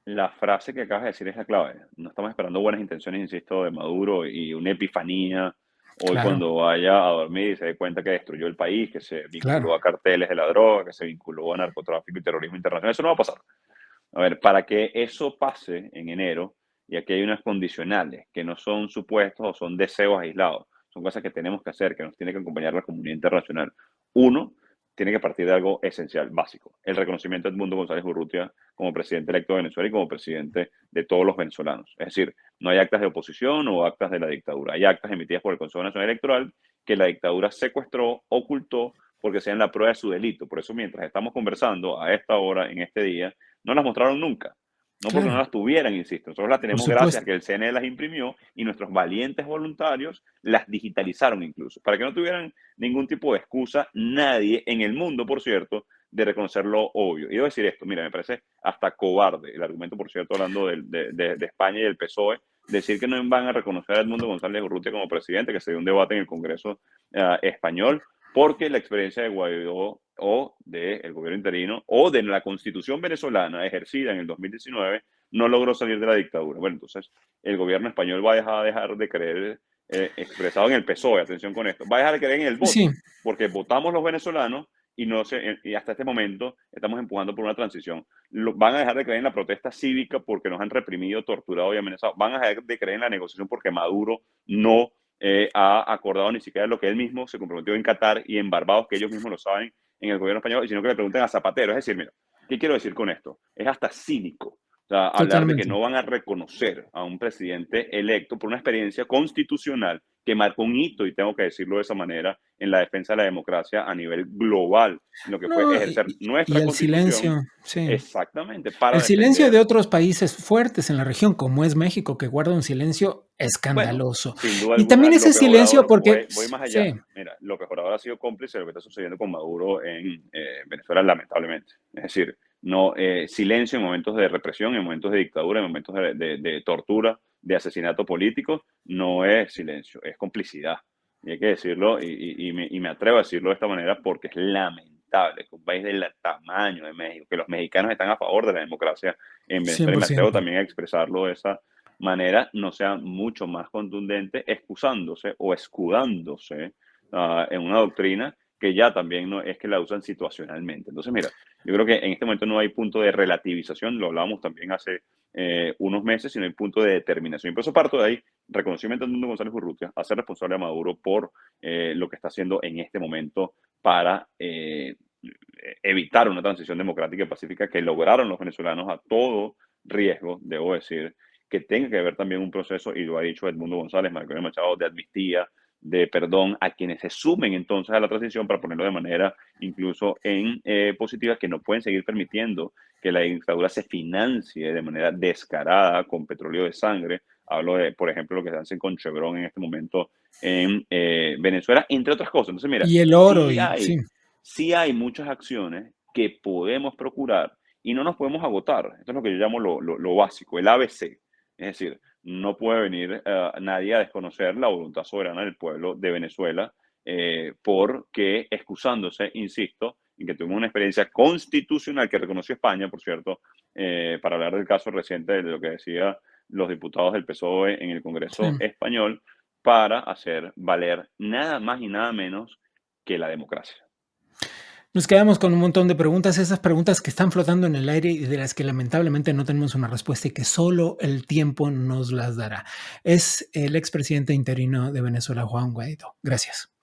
La frase que acabas de decir es la clave. No estamos esperando buenas intenciones, insisto, de Maduro y una epifanía hoy cuando vaya a dormir y se dé cuenta que destruyó el país, que se vinculó a carteles de la droga, que se vinculó a narcotráfico y terrorismo internacional. Eso no va a pasar. A ver, para que eso pase en enero, y aquí hay unas condicionales que no son supuestos o son deseos aislados, son cosas que tenemos que hacer, que nos tiene que acompañar la comunidad internacional. Uno, tiene que partir de algo esencial, básico, el reconocimiento de Edmundo González Urrutia como presidente electo de Venezuela y como presidente de todos los venezolanos. Es decir, no hay actas de oposición o actas de la dictadura, hay actas emitidas por el Consejo Nacional Electoral que la dictadura secuestró, ocultó, porque sean la prueba de su delito. Por eso, mientras estamos conversando a esta hora, en este día, no las mostraron nunca. No porque no las tuvieran, insisto. Nosotros las tenemos gracias a que el CNE las imprimió y nuestros valientes voluntarios las digitalizaron incluso, para que no tuvieran ningún tipo de excusa, nadie en el mundo, por cierto, de reconocer lo obvio. Y debo decir esto, mira, me parece hasta cobarde el argumento, por cierto, hablando de España y del PSOE, decir que no van a reconocer a Edmundo González Urrutia como presidente, que se dio un debate en el Congreso español, porque la experiencia de Guaidó o del gobierno interino o de la constitución venezolana ejercida en el 2019 no logró salir de la dictadura. Bueno, entonces el gobierno español va a dejar de creer, expresado en el PSOE, atención con esto, va a dejar de creer en el voto, porque votamos los venezolanos y hasta este momento estamos empujando por una transición. Van a dejar de creer en la protesta cívica porque nos han reprimido, torturado y amenazado. Van a dejar de creer en la negociación porque Maduro no ha acordado ni siquiera lo que él mismo se comprometió en Qatar y en Barbados, que ellos mismos lo saben en el gobierno español, sino que le pregunten a Zapatero. Es decir, mira, ¿qué quiero decir con esto? Es hasta cínico sea, hablar de que Totalmente. no van a reconocer a un presidente electo por una experiencia constitucional que marcó un hito, y tengo que decirlo de esa manera, en la defensa de la democracia a nivel global, en lo que fue No, ejercer y nuestra el constitución silencio, sí. exactamente para El silencio de defender. otros países fuertes en la región, como es México, que guarda un silencio Bueno, escandaloso. sin duda Y alguna, también ese López silencio Obrador, porque, voy más sí, allá. Mira, López Obrador ha sido cómplice de lo que está sucediendo con Maduro en Venezuela, lamentablemente. Es decir, no silencio en momentos de represión, en momentos de dictadura, en momentos de tortura, de asesinato político, no es silencio, es complicidad. Y hay que decirlo, y me atrevo a decirlo de esta manera porque es lamentable que un país del tamaño de México, que los mexicanos están a favor de la democracia en Venezuela, y me atrevo 100%. también a expresarlo de esa manera, no sea mucho más contundente excusándose o escudándose en una doctrina que ya también no es que la usan situacionalmente. Entonces, mira, yo creo que en este momento no hay punto de relativización, lo hablábamos también hace unos meses, sino hay punto de determinación. Y por eso parto de ahí, reconocimiento a Edmundo González Urrutia, hacer responsable a Maduro por lo que está haciendo en este momento para evitar una transición democrática y pacífica que lograron los venezolanos a todo riesgo, debo decir, que tenga que haber también un proceso, y lo ha dicho Edmundo González, Marco Machado, de amnistía, de perdón a quienes se sumen entonces a la transición, para ponerlo de manera incluso en positiva, que no pueden seguir permitiendo que la dictadura se financie de manera descarada con petróleo de sangre. Hablo de, por ejemplo, lo que se hace con Chevron en este momento en Venezuela, entre otras cosas. Entonces, mira, Y el oro, y sí. sí hay muchas acciones que podemos procurar y no nos podemos agotar. Esto es lo que yo llamo lo básico, el ABC. Es decir, no puede venir nadie a desconocer la voluntad soberana del pueblo de Venezuela porque excusándose, insisto, en que tuvimos una experiencia constitucional que reconoció España, por cierto, para hablar del caso reciente de lo que decían los diputados del PSOE en el Congreso Sí. español, para hacer valer nada más y nada menos que la democracia. Nos quedamos con un montón de preguntas, esas preguntas que están flotando en el aire y de las que lamentablemente no tenemos una respuesta y que solo el tiempo nos las dará. Es el expresidente interino de Venezuela, Juan Guaidó. Gracias.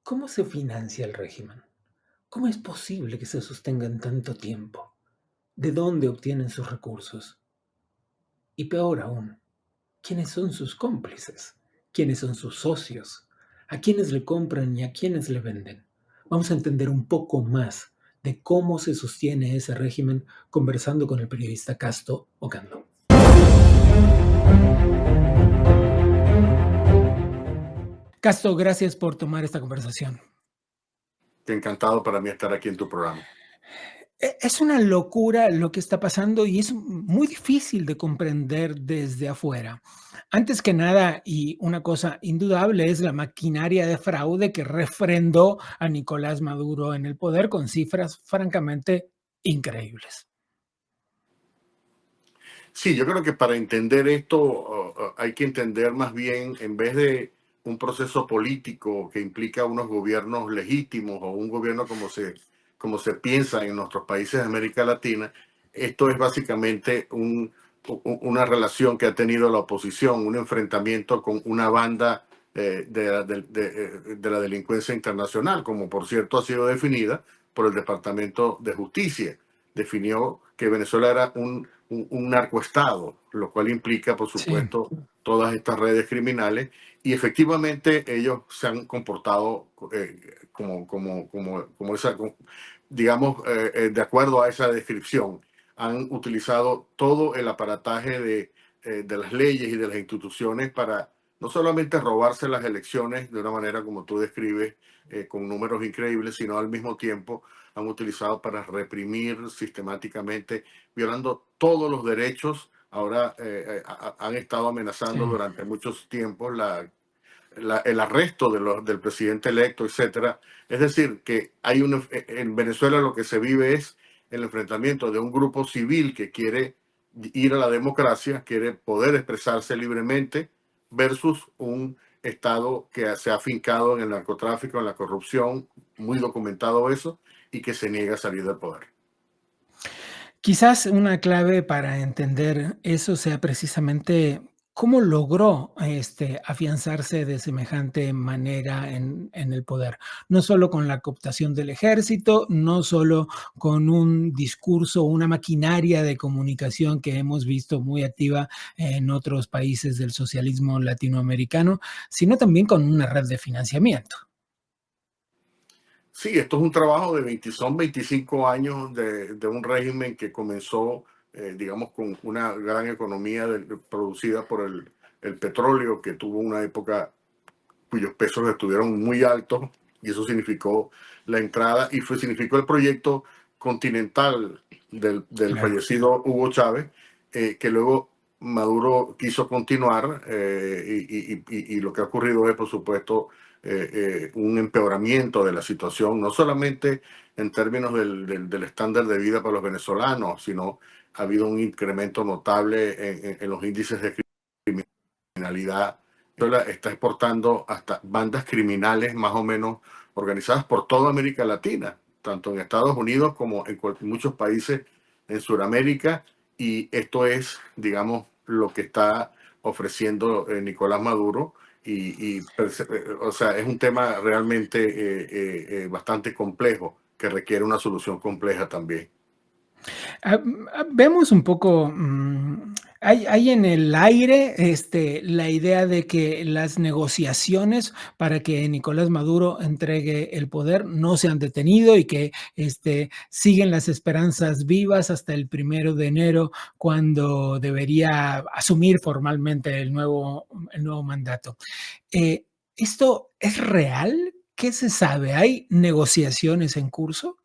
¿Cómo se financia el régimen? ¿Cómo es posible que se sostenga en tanto tiempo? ¿De dónde obtienen sus recursos? Y peor aún, ¿quiénes son sus cómplices? ¿Quiénes son sus socios? ¿A quiénes le compran y a quiénes le venden? Vamos a entender un poco más de cómo se sostiene ese régimen conversando con el periodista Casto Ocando. Casto, gracias por tomar esta conversación. Encantado para mí estar aquí en tu programa. Es una locura lo que está pasando y es muy difícil de comprender desde afuera. Antes que nada, y una cosa indudable, es la maquinaria de fraude que refrendó a Nicolás Maduro en el poder con cifras francamente increíbles. Sí, yo creo que para entender esto hay que entender más bien, en vez de un proceso político que implica unos gobiernos legítimos o un gobierno como se piensa en nuestros países de América Latina, esto es básicamente una relación que ha tenido la oposición, un enfrentamiento con una banda de la delincuencia internacional, como por cierto ha sido definida por el Departamento de Justicia. Definió que Venezuela era un narcoestado, lo cual implica, por supuesto, todas estas redes criminales, y efectivamente ellos se han comportado como esa, digamos, de acuerdo a esa descripción. Han utilizado todo el aparataje de las leyes y de las instituciones para no solamente robarse las elecciones de una manera como tú describes, con números increíbles, sino al mismo tiempo han utilizado para reprimir sistemáticamente, violando todos los derechos. Ahora han estado amenazando durante muchos tiempos el arresto del presidente electo, etcétera. Es decir, que en Venezuela lo que se vive es el enfrentamiento de un grupo civil que quiere ir a la democracia, quiere poder expresarse libremente, versus un Estado que se ha afincado en el narcotráfico, en la corrupción, muy documentado eso, y que se niega a salir del poder. Quizás una clave para entender eso sea precisamente ¿Cómo logró afianzarse de semejante manera en el poder? No solo con la cooptación del ejército, no solo con un discurso, una maquinaria de comunicación que hemos visto muy activa en otros países del socialismo latinoamericano, sino también con una red de financiamiento. Sí, esto es un trabajo son 25 años de un régimen que comenzó, digamos, con una gran economía producida por el petróleo, que tuvo una época cuyos pesos estuvieron muy altos, y eso significó la entrada significó el proyecto continental del Claro. fallecido Hugo Chávez, que luego Maduro quiso continuar, y lo que ha ocurrido es, por supuesto, un empeoramiento de la situación, no solamente en términos del estándar de vida para los venezolanos, sino ha habido un incremento notable en los índices de criminalidad. Venezuela está exportando hasta bandas criminales más o menos organizadas por toda América Latina, tanto en Estados Unidos como en muchos países en Sudamérica, y esto es, digamos, lo que está ofreciendo Nicolás Maduro, o sea, es un tema realmente bastante complejo, que requiere una solución compleja también. Vemos un poco, hay en el aire la idea de que las negociaciones para que Nicolás Maduro entregue el poder no se han detenido y que siguen las esperanzas vivas hasta el 1 de enero, cuando debería asumir formalmente el nuevo mandato. ¿Esto es real? ¿Qué se sabe? ¿Hay negociaciones en curso?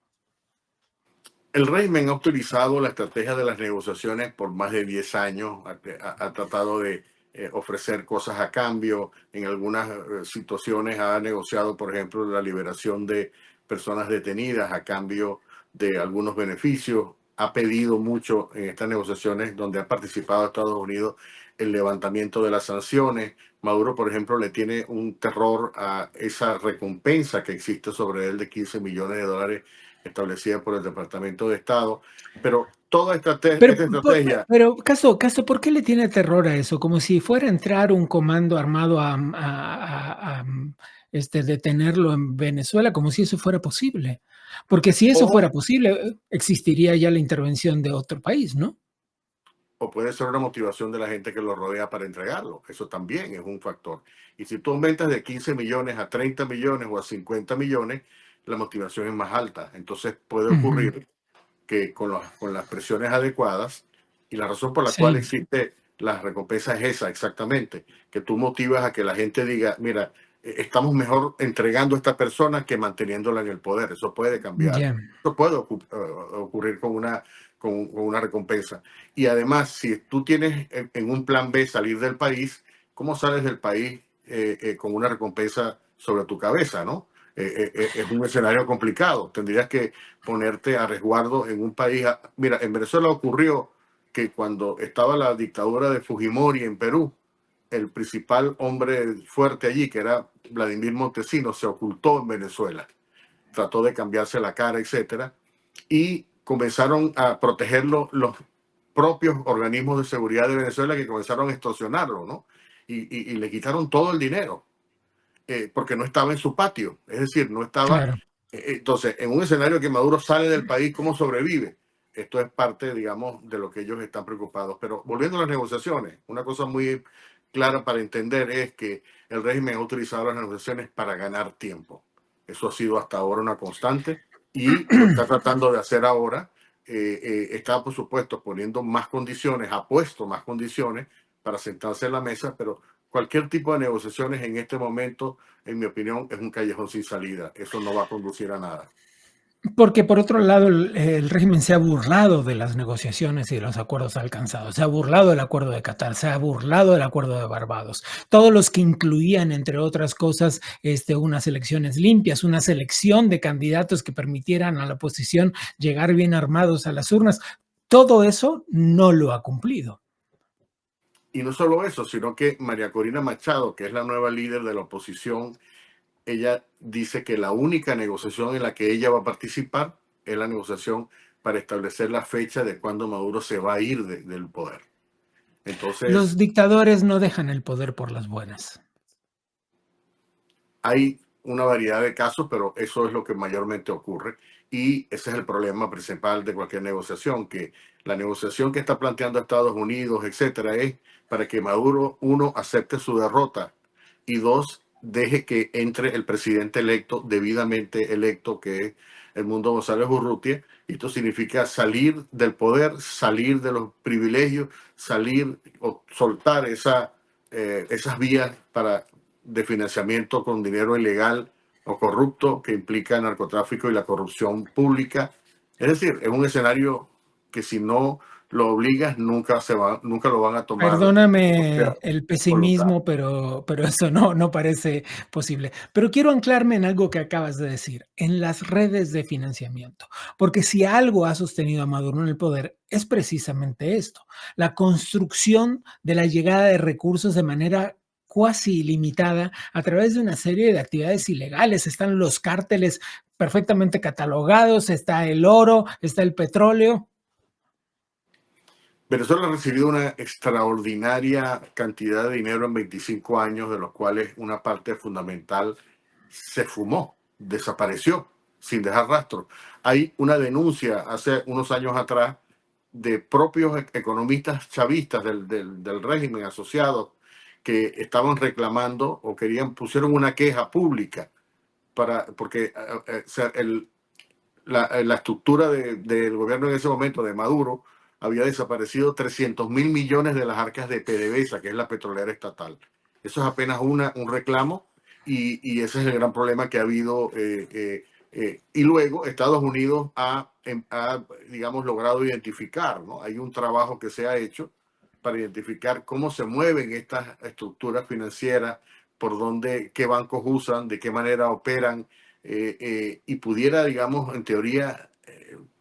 El régimen ha utilizado la estrategia de las negociaciones por más de 10 años, ha tratado de ofrecer cosas a cambio. En algunas situaciones ha negociado, por ejemplo, la liberación de personas detenidas a cambio de algunos beneficios. Ha pedido mucho en estas negociaciones donde ha participado Estados Unidos el levantamiento de las sanciones. Maduro, por ejemplo, le tiene un terror a esa recompensa que existe sobre él de $15 millones establecida por el Departamento de Estado. Pero toda esta estrategia... Pero Castro, ¿por qué le tiene terror a eso? Como si fuera a entrar un comando armado a detenerlo en Venezuela, como si eso fuera posible. Porque si eso fuera posible, existiría ya la intervención de otro país, ¿no? O puede ser una motivación de la gente que lo rodea para entregarlo. Eso también es un factor. Y si tú aumentas de 15 millones a 30 millones o a 50 millones, la motivación es más alta. Entonces puede Ujú. ocurrir que con las presiones adecuadas, y la razón por la cual Sí, existe la recompensa es esa exactamente, que tú motivas a que la gente diga, mira, estamos mejor entregando a esta persona que manteniéndola en el poder. Eso puede cambiar. ya. Eso puede ocurrir con una recompensa. Y además, si tú tienes en un plan B salir del país, ¿cómo sales del país con una recompensa sobre tu cabeza, no? Es un escenario complicado. Tendrías que ponerte a resguardo en un país. Mira, en Venezuela ocurrió que cuando estaba la dictadura de Fujimori en Perú, el principal hombre fuerte allí, que era Vladimir Montesinos, se ocultó en Venezuela. Trató de cambiarse la cara, etcétera, y comenzaron a protegerlo los propios organismos de seguridad de Venezuela, que comenzaron a extorsionarlo, ¿no? Y le quitaron todo el dinero, porque no estaba en su patio, es decir, no estaba. Claro. Entonces, en un escenario que Maduro sale del país, ¿cómo sobrevive? Esto es parte, digamos, de lo que ellos están preocupados. Pero volviendo a las negociaciones, una cosa muy clara para entender es que el régimen ha utilizado las negociaciones para ganar tiempo. Eso ha sido hasta ahora una constante, y lo está tratando de hacer ahora. Está, por supuesto, poniendo más condiciones, ha puesto más condiciones para sentarse en la mesa, pero cualquier tipo de negociaciones en este momento, en mi opinión, es un callejón sin salida. Eso no va a conducir a nada. Porque por otro lado, el régimen se ha burlado de las negociaciones y de los acuerdos alcanzados, se ha burlado del acuerdo de Qatar, se ha burlado del acuerdo de Barbados, todos los que incluían, entre otras cosas, unas elecciones limpias, una selección de candidatos que permitieran a la oposición llegar bien armados a las urnas. Todo eso no lo ha cumplido. Y no solo eso, sino que María Corina Machado, que es la nueva líder de la oposición, ella dice que la única negociación en la que ella va a participar es la negociación para establecer la fecha de cuándo Maduro se va a ir del poder. Entonces, Los dictadores no dejan el poder por las buenas. hay una variedad de casos, pero eso es lo que mayormente ocurre. Y ese es el problema principal de cualquier negociación, que la negociación que está planteando Estados Unidos, etcétera, es para que Maduro, uno, acepte su derrota y dos, deje que entre el presidente electo, debidamente electo, que es Edmundo González Urrutia. Y esto significa salir del poder, salir de los privilegios, salir o soltar esas vías de financiamiento con dinero ilegal o corrupto que implica el narcotráfico y la corrupción pública. Es decir, es un escenario que si no lo obligas nunca lo van a tomar Perdóname el voluntad. pesimismo, pero eso no parece posible. Pero quiero anclarme en algo que acabas de decir, en las redes de financiamiento, porque si algo ha sostenido a Maduro en el poder es precisamente esto, la construcción de la llegada de recursos de manera cuasi ilimitada a través de una serie de actividades ilegales. Están los cárteles perfectamente catalogados, está el oro, está el petróleo. Venezuela ha recibido una extraordinaria cantidad de dinero en 25 años, de los cuales una parte fundamental se fumó, desapareció, sin dejar rastro. Hay una denuncia hace unos años atrás de propios economistas chavistas del régimen asociados que estaban reclamando o pusieron una queja pública porque la estructura del gobierno en ese momento de Maduro había desaparecido 300.000 millones de las arcas de PDVSA, que es la petrolera estatal. Eso es apenas un reclamo y ese es el gran problema que ha habido. Y luego Estados Unidos ha, digamos, logrado identificar, ¿no? Hay un trabajo que se ha hecho para identificar cómo se mueven estas estructuras financieras, por dónde, qué bancos usan, de qué manera operan, y pudiera, digamos, en teoría,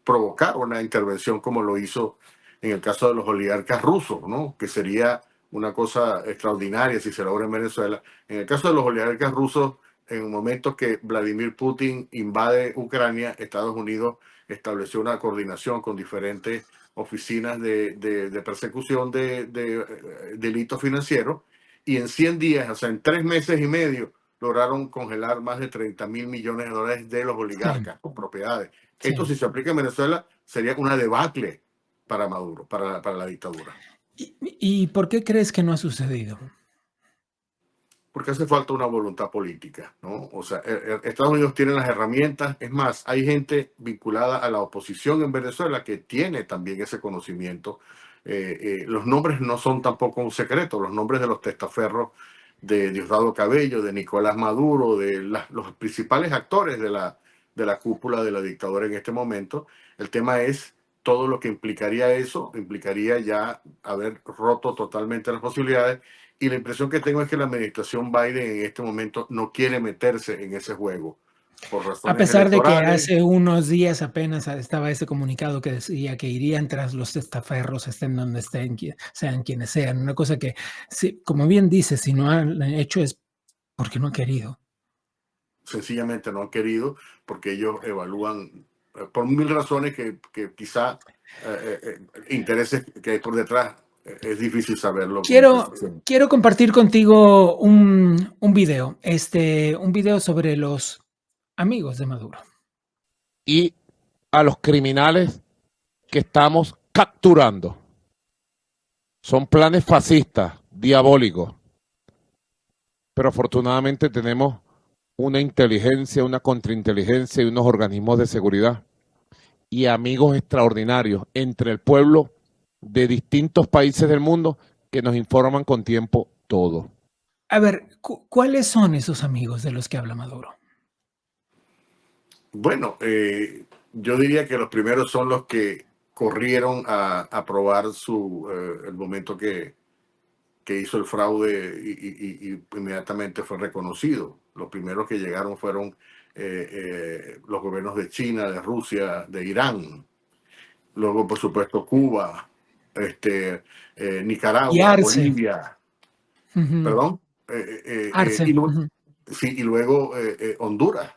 provocar una intervención como lo hizo en el caso de los oligarcas rusos, ¿no? Que sería una cosa extraordinaria si se logra en Venezuela. En el caso de los oligarcas rusos, en el momento que Vladimir Putin invade Ucrania, Estados Unidos estableció una coordinación con diferentes oficinas de persecución de delitos financieros y en 100 días, o sea, en 3 meses y medio, lograron congelar más de 30.000 millones de dólares de los oligarcas con propiedades. Esto, si se aplica en Venezuela, sería una debacle para Maduro, para la dictadura. ¿Y por qué crees que no ha sucedido? Porque hace falta una voluntad política, ¿no? O sea, Estados Unidos tiene las herramientas. Es más, hay gente vinculada a la oposición en Venezuela que tiene también ese conocimiento. Los nombres no son tampoco un secreto. Los nombres de los testaferros de Diosdado Cabello, de Nicolás Maduro, de los principales actores de la cúpula de la dictadura en este momento. El tema es todo lo que implicaría eso, implicaría ya haber roto totalmente las posibilidades. Y la impresión que tengo es que la administración Biden en este momento no quiere meterse en ese juego por razones A pesar de que electorales. hace unos días apenas estaba ese comunicado que decía que irían tras los testaferros, estén donde estén, sean quienes sean. Una cosa que, como bien dice, si no han hecho es porque no han querido. Sencillamente no han querido porque ellos evalúan por 1000 razones que quizá intereses que hay por detrás. Es difícil saberlo. Quiero compartir contigo un video, un video sobre los amigos de Maduro. Y a los criminales que estamos capturando. Son planes fascistas, diabólicos. Pero afortunadamente tenemos una inteligencia, una contrainteligencia y unos organismos de seguridad y amigos extraordinarios entre el pueblo de distintos países del mundo que nos informan con tiempo todo. A ver, ¿cuáles son esos amigos de los que habla Maduro? Bueno, yo diría que los primeros son los que corrieron a aprobar el momento que hizo el fraude y inmediatamente fue reconocido. Los primeros que llegaron fueron los gobiernos de China, de Rusia, de Irán. Luego, por supuesto, Cuba, Nicaragua, Bolivia. Perdón. Y luego Honduras.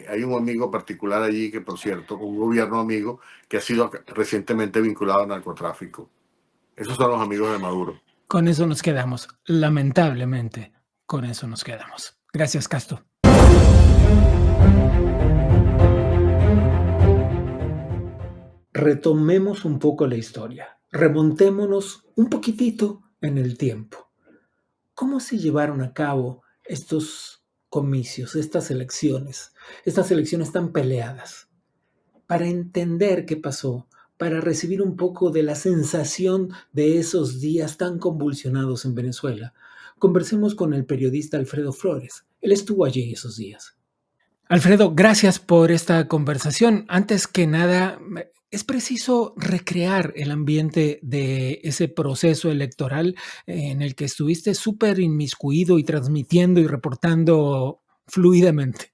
Hay un amigo particular allí que, por cierto, un gobierno amigo que ha sido recientemente vinculado al narcotráfico. Esos son los amigos de Maduro. Con eso nos quedamos. Lamentablemente, con eso nos quedamos. Gracias, Casto. Retomemos un poco la historia. Remontémonos un poquitito en el tiempo. ¿Cómo se llevaron a cabo estos comicios, estas elecciones tan peleadas? Para entender qué pasó, para recibir un poco de la sensación de esos días tan convulsionados en Venezuela, conversemos con el periodista Alfredo Flores. Él estuvo allí esos días. Alfredo, gracias por esta conversación. Antes que nada, es preciso recrear el ambiente de ese proceso electoral en el que estuviste súper inmiscuido y transmitiendo y reportando fluidamente.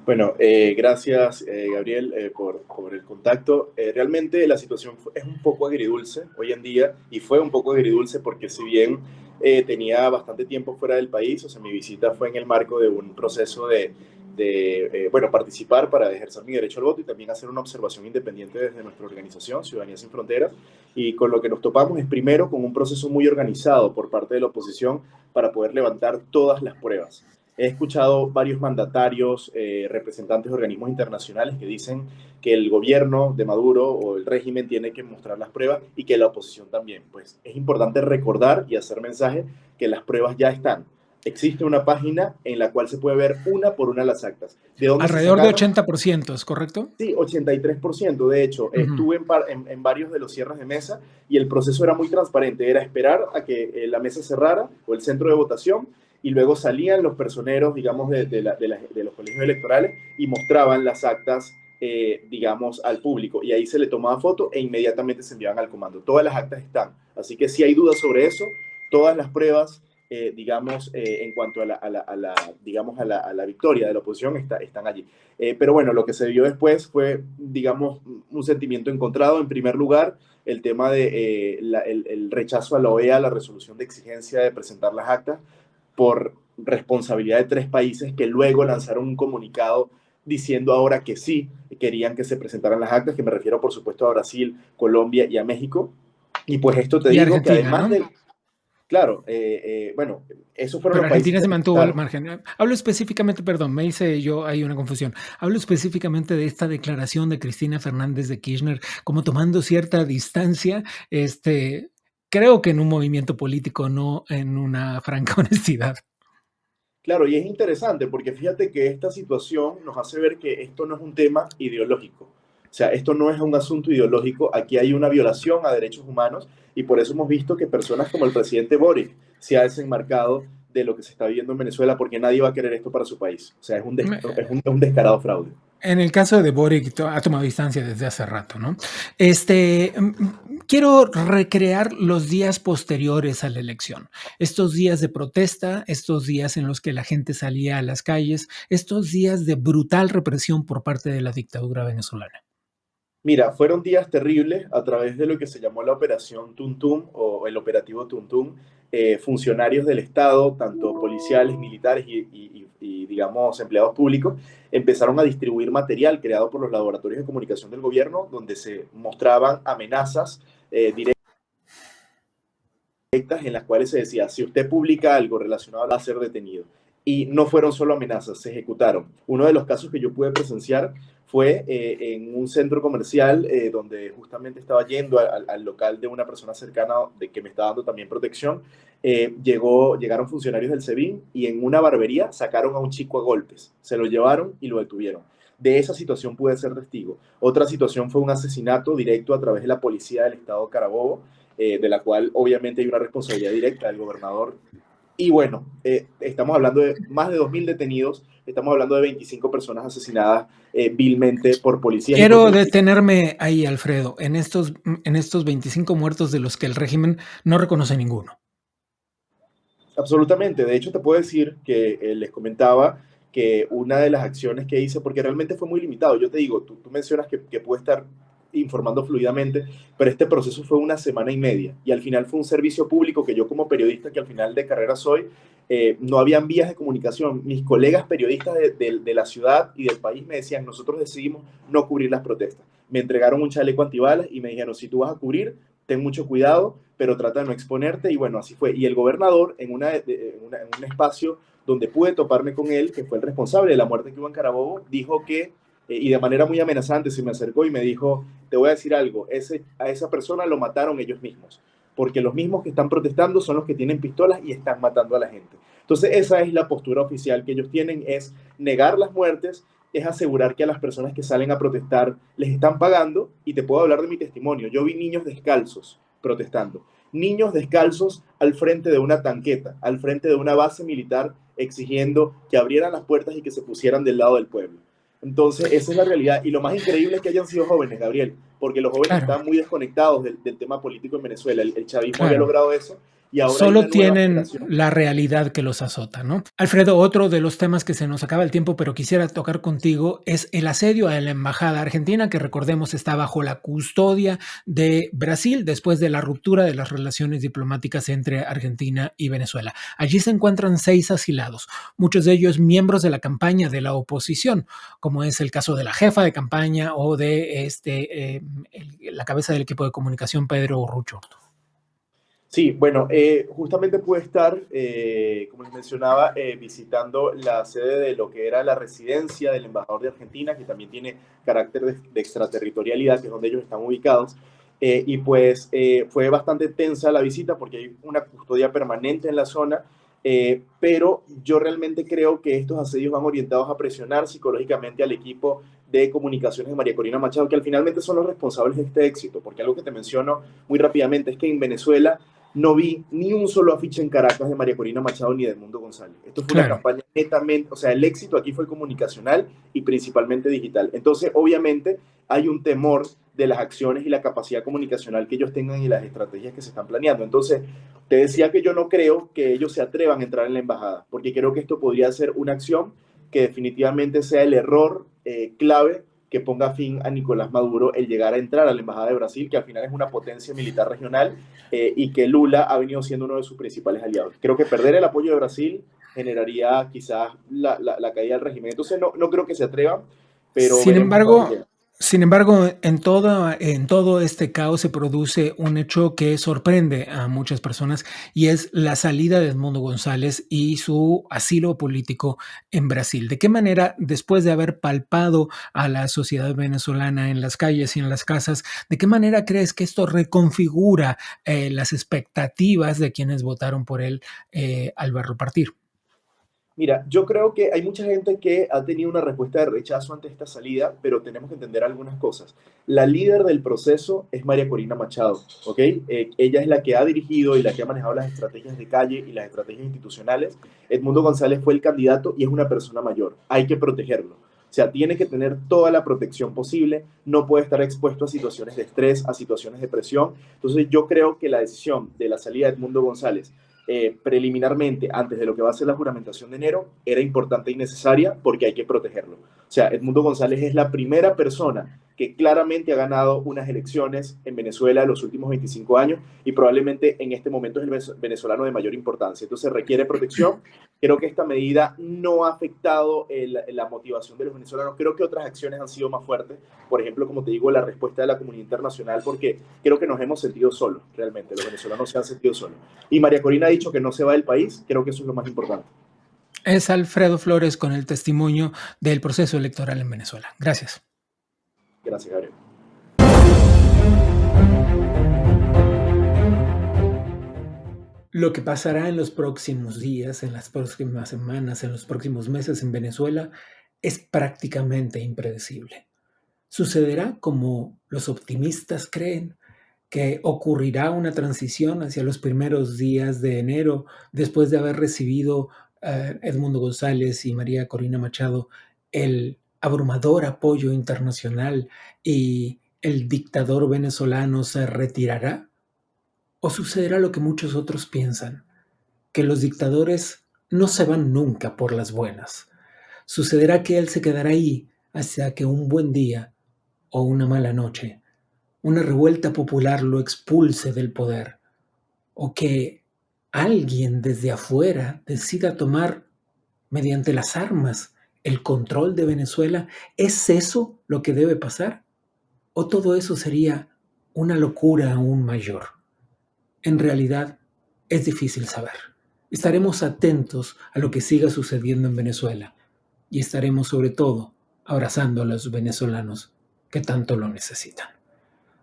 Bueno, gracias Gabriel por el contacto. Realmente la situación es un poco agridulce hoy en día y fue un poco agridulce porque si bien tenía bastante tiempo fuera del país, o sea, mi visita fue en el marco de un proceso de participar para ejercer mi derecho al voto y también hacer una observación independiente desde nuestra organización, Ciudadanía Sin Fronteras, y con lo que nos topamos es primero con un proceso muy organizado por parte de la oposición para poder levantar todas las pruebas. He escuchado varios mandatarios, representantes de organismos internacionales que dicen que el gobierno de Maduro o el régimen tiene que mostrar las pruebas y que la oposición también. Pues es importante recordar y hacer mensaje que las pruebas ya están. Existe una página en la cual se puede ver una por una las actas. ¿De dónde alrededor de 80%, ¿es correcto? Sí, 83%. De hecho, estuve en varios de los cierres de mesa y el proceso era muy transparente. Era esperar a que la mesa cerrara o el centro de votación y luego salían los personeros, digamos, de los colegios electorales y mostraban las actas, digamos, al público. Y ahí se le tomaba foto e inmediatamente se enviaban al comando. Todas las actas están. Así que si hay dudas sobre eso, todas las pruebas, digamos, en cuanto a la victoria de la oposición están allí. Pero bueno, lo que se vio después fue, digamos, un sentimiento encontrado. En primer lugar, el tema de el rechazo a la OEA, la resolución de exigencia de presentar las actas, por responsabilidad de 3 países que luego lanzaron un comunicado diciendo ahora que sí querían que se presentaran las actas, que me refiero por supuesto a Brasil, Colombia y a México. Y pues esto te digo que además, ¿no? Claro, bueno, esos fueron pero los Argentina países se mantuvo al margen. Hablo específicamente, perdón, me hice yo, hay una confusión. Hablo específicamente de esta declaración de Cristina Fernández de Kirchner, como tomando cierta distancia, creo que en un movimiento político, no en una franca honestidad. Claro, y es interesante porque fíjate que esta situación nos hace ver que esto no es un tema ideológico. O sea, esto no es un asunto ideológico, aquí hay una violación a derechos humanos y por eso hemos visto que personas como el presidente Boric se ha desenmarcado de lo que se está viviendo en Venezuela porque nadie va a querer esto para su país. O sea, es un descarado fraude. En el caso de Boric ha tomado distancia desde hace rato, ¿no? Quiero recrear los días posteriores a la elección. Estos días de protesta, estos días en los que la gente salía a las calles, estos días de brutal represión por parte de la dictadura venezolana. Mira, fueron días terribles a través de lo que se llamó la Operación Tuntum o el Operativo Tuntum. Funcionarios del Estado, tanto policiales, militares y, digamos, empleados públicos, empezaron a distribuir material creado por los laboratorios de comunicación del gobierno, donde se mostraban amenazas directas en las cuales se decía, si usted publica algo relacionado va a ser detenido. Y no fueron solo amenazas, se ejecutaron. Uno de los casos que yo pude presenciar fue en un centro comercial donde justamente estaba yendo al local de una persona cercana que me estaba dando también protección. Llegaron funcionarios del SEBIN y en una barbería sacaron a un chico a golpes. Se lo llevaron y lo detuvieron. De esa situación pude ser testigo. Otra situación fue un asesinato directo a través de la policía del estado Carabobo, de la cual obviamente hay una responsabilidad directa del gobernador. Y bueno, estamos hablando de más de 2.000 detenidos, estamos hablando de 25 personas asesinadas vilmente por policías. Quiero detenerme ahí, Alfredo, en estos 25 muertos de los que el régimen no reconoce ninguno. Absolutamente. De hecho, te puedo decir que les comentaba que una de las acciones que hice, porque realmente fue muy limitado, yo te digo, tú mencionas que puede estar informando fluidamente, pero este proceso fue 1 semana y media y al final fue un servicio público que yo como periodista, que al final de carrera soy, no habían vías de comunicación. Mis colegas periodistas de la ciudad y del país me decían, nosotros decidimos no cubrir las protestas. Me entregaron un chaleco antibalas y me dijeron, si tú vas a cubrir, ten mucho cuidado, pero trata de no exponerte, y bueno, así fue. Y el gobernador, en un espacio donde pude toparme con él, que fue el responsable de la muerte que hubo en Carabobo, dijo que, y de manera muy amenazante se me acercó y me dijo, te voy a decir algo, a esa persona lo mataron ellos mismos, porque los mismos que están protestando son los que tienen pistolas y están matando a la gente. Entonces esa es la postura oficial que ellos tienen, es negar las muertes, es asegurar que a las personas que salen a protestar les están pagando, y te puedo hablar de mi testimonio. Yo vi niños descalzos protestando, niños descalzos al frente de una tanqueta, al frente de una base militar, exigiendo que abrieran las puertas y que se pusieran del lado del pueblo. Entonces, esa es la realidad. Y lo más increíble es que hayan sido jóvenes, Gabriel, porque los jóvenes están muy desconectados del tema político en Venezuela. El chavismo había logrado eso. Y ahora solo tienen la realidad que los azota, ¿no? Alfredo, otro de los temas que se nos acaba el tiempo, pero quisiera tocar contigo, es el asedio a la embajada argentina, que recordemos está bajo la custodia de Brasil después de la ruptura de las relaciones diplomáticas entre Argentina y Venezuela. Allí se encuentran 6 asilados, muchos de ellos miembros de la campaña de la oposición, como es el caso de la jefa de campaña o de la cabeza del equipo de comunicación, Pedro Urrucho. Sí, bueno, justamente pude estar, como les mencionaba, visitando la sede de lo que era la residencia del embajador de Argentina, que también tiene carácter de extraterritorialidad, que es donde ellos están ubicados. Y pues fue bastante tensa la visita porque hay una custodia permanente en la zona, pero yo realmente creo que estos asedios van orientados a presionar psicológicamente al equipo de comunicaciones de María Corina Machado, que al finalmente son los responsables de este éxito, porque algo que te menciono muy rápidamente es que en Venezuela no vi ni un solo afiche en Caracas de María Corina Machado ni de Edmundo González. Esto fue una campaña netamente, o sea, el éxito aquí fue comunicacional y principalmente digital. Entonces, obviamente, hay un temor de las acciones y la capacidad comunicacional que ellos tengan y las estrategias que se están planeando. Entonces, te decía que yo no creo que ellos se atrevan a entrar en la embajada, porque creo que esto podría ser una acción que definitivamente sea el error clave que ponga fin a Nicolás Maduro el llegar a entrar a la Embajada de Brasil, que al final es una potencia militar regional y que Lula ha venido siendo uno de sus principales aliados. Creo que perder el apoyo de Brasil generaría quizás la caída del régimen. Entonces no creo que se atrevan, pero... Sin embargo, en todo este caos se produce un hecho que sorprende a muchas personas, y es la salida de Edmundo González y su asilo político en Brasil. ¿De qué manera, después de haber palpado a la sociedad venezolana en las calles y en las casas, de qué manera crees que esto reconfigura las expectativas de quienes votaron por él al verlo partir? Mira, yo creo que hay mucha gente que ha tenido una respuesta de rechazo ante esta salida, pero tenemos que entender algunas cosas. La líder del proceso es María Corina Machado, ¿ok? Ella es la que ha dirigido y la que ha manejado las estrategias de calle y las estrategias institucionales. Edmundo González fue el candidato y es una persona mayor. Hay que protegerlo. O sea, tiene que tener toda la protección posible, no puede estar expuesto a situaciones de estrés, a situaciones de presión. Entonces yo creo que la decisión de la salida de Edmundo González preliminarmente, antes de lo que va a ser la juramentación de enero, era importante y necesaria porque hay que protegerlo. O sea, Edmundo González es la primera persona que claramente ha ganado unas elecciones en Venezuela en los últimos 25 años y probablemente en este momento es el venezolano de mayor importancia. Entonces requiere protección. Creo que esta medida no ha afectado la motivación de los venezolanos. Creo que otras acciones han sido más fuertes. Por ejemplo, como te digo, la respuesta de la comunidad internacional, porque creo que nos hemos sentido solos, realmente. Los venezolanos se han sentido solos. Y María Corina ha dicho que no se va del país. Creo que eso es lo más importante. Es Alfredo Flores con el testimonio del proceso electoral en Venezuela. Gracias. Gracias, Gabriel. Lo que pasará en los próximos días, en las próximas semanas, en los próximos meses en Venezuela es prácticamente impredecible. Sucederá como los optimistas creen, que ocurrirá una transición hacia los primeros días de enero, después de haber recibido Edmundo González y María Corina Machado el abrumador apoyo internacional y el dictador venezolano se retirará. ¿O sucederá lo que muchos otros piensan, que los dictadores no se van nunca por las buenas? Sucederá que él se quedará ahí hasta que un buen día o una mala noche, una revuelta popular lo expulse del poder, o que alguien desde afuera decida tomar mediante las armas el control de Venezuela. ¿Es eso lo que debe pasar? ¿O todo eso sería una locura aún mayor? En realidad, es difícil saber. Estaremos atentos a lo que siga sucediendo en Venezuela y estaremos sobre todo abrazando a los venezolanos que tanto lo necesitan.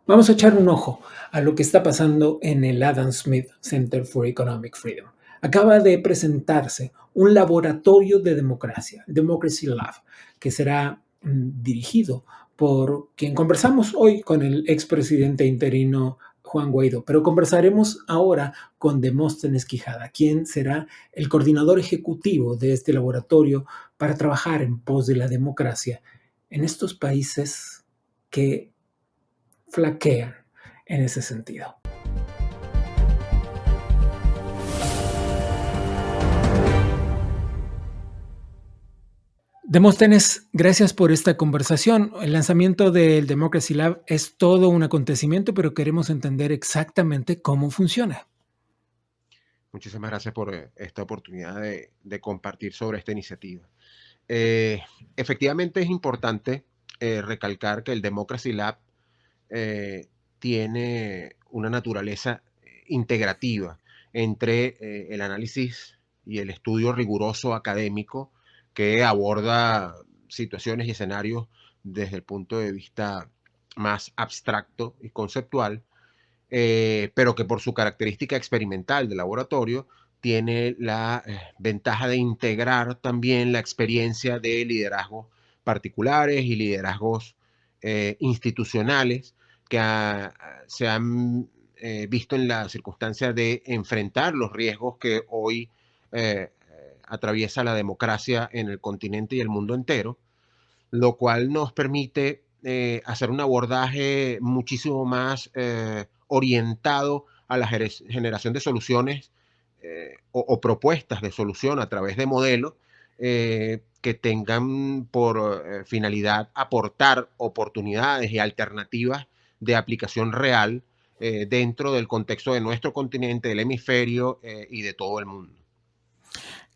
Vamos a echar un ojo a lo que está pasando en el Adam Smith Center for Economic Freedom. Acaba de presentarse un laboratorio de democracia, Democracy Lab, que será dirigido por quien conversamos hoy con el expresidente interino Juan Guaidó, pero conversaremos ahora con Demóstenes Quijada, quien será el coordinador ejecutivo de este laboratorio para trabajar en pos de la democracia en estos países que flaquean en ese sentido. Demóstenes, gracias por esta conversación. El lanzamiento del Democracy Lab es todo un acontecimiento, pero queremos entender exactamente cómo funciona. Muchísimas gracias por esta oportunidad de compartir sobre esta iniciativa. Efectivamente es importante recalcar que el Democracy Lab tiene una naturaleza integrativa entre el análisis y el estudio riguroso académico que aborda situaciones y escenarios desde el punto de vista más abstracto y conceptual, pero que por su característica experimental de laboratorio tiene la ventaja de integrar también la experiencia de liderazgos particulares y liderazgos institucionales que se han visto en la circunstancia de enfrentar los riesgos que hoy atraviesa la democracia en el continente y el mundo entero, lo cual nos permite hacer un abordaje muchísimo más orientado a la generación de soluciones o propuestas de solución a través de modelos que tengan por finalidad aportar oportunidades y alternativas de aplicación real dentro del contexto de nuestro continente, del hemisferio y de todo el mundo.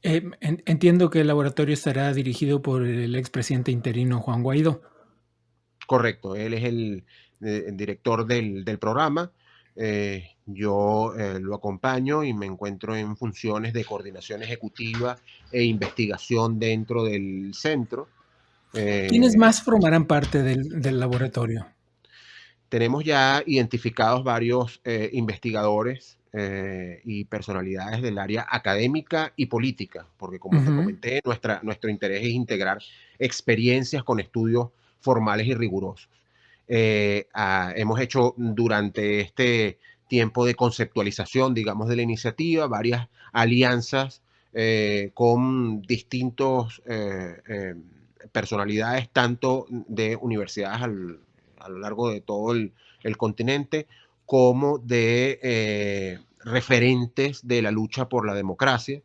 Entiendo que el laboratorio estará dirigido por el expresidente interino Juan Guaidó. Correcto, él es el director del programa. Yo lo acompaño y me encuentro en funciones de coordinación ejecutiva e investigación dentro del centro. ¿Quiénes más formarán parte del laboratorio? Tenemos ya identificados varios investigadores y personalidades del área académica y política, porque como te comenté, nuestro interés es integrar experiencias con estudios formales y rigurosos. Hemos hecho durante este tiempo de conceptualización, digamos, de la iniciativa, varias alianzas con distintos personalidades, tanto de universidades a lo largo de todo el continente, como de referentes de la lucha por la democracia,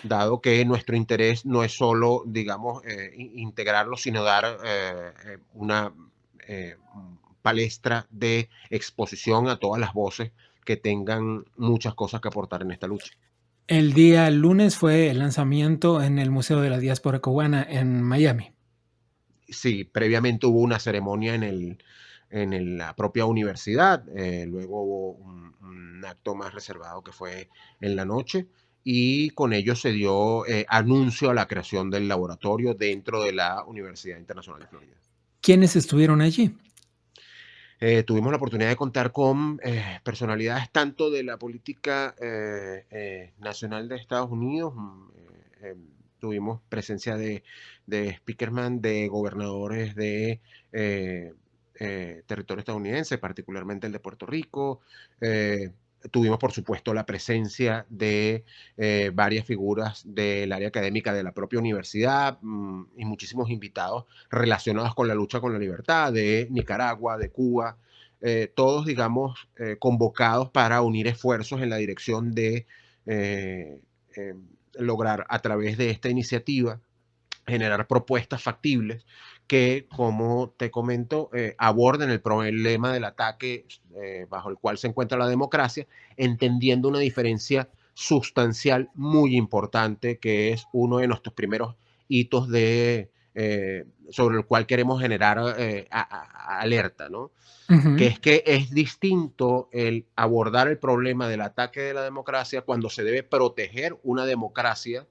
dado que nuestro interés no es solo, digamos, integrarlo, sino dar una palestra de exposición a todas las voces que tengan muchas cosas que aportar en esta lucha. El día lunes fue el lanzamiento en el Museo de la Diáspora Cubana en Miami. Sí, previamente hubo una ceremonia en la propia universidad, luego hubo un acto más reservado que fue en la noche, y con ello se dio anuncio a la creación del laboratorio dentro de la Universidad Internacional de Florida. ¿Quiénes estuvieron allí? Tuvimos la oportunidad de contar con personalidades tanto de la política nacional de Estados Unidos, tuvimos presencia de speakerman, de gobernadores de territorio estadounidense, particularmente el de Puerto Rico. Tuvimos, por supuesto, la presencia de varias figuras del área académica de la propia universidad y muchísimos invitados relacionados con la lucha con la libertad de Nicaragua, de Cuba, todos, digamos, convocados para unir esfuerzos en la dirección de lograr a través de esta iniciativa generar propuestas factibles que, como te comento, aborden el problema del ataque bajo el cual se encuentra la democracia, entendiendo una diferencia sustancial muy importante, que es uno de nuestros primeros hitos de sobre el cual queremos generar alerta, ¿no? Ujú. Que es que es distinto el abordar el problema del ataque de la democracia cuando se debe proteger una democracia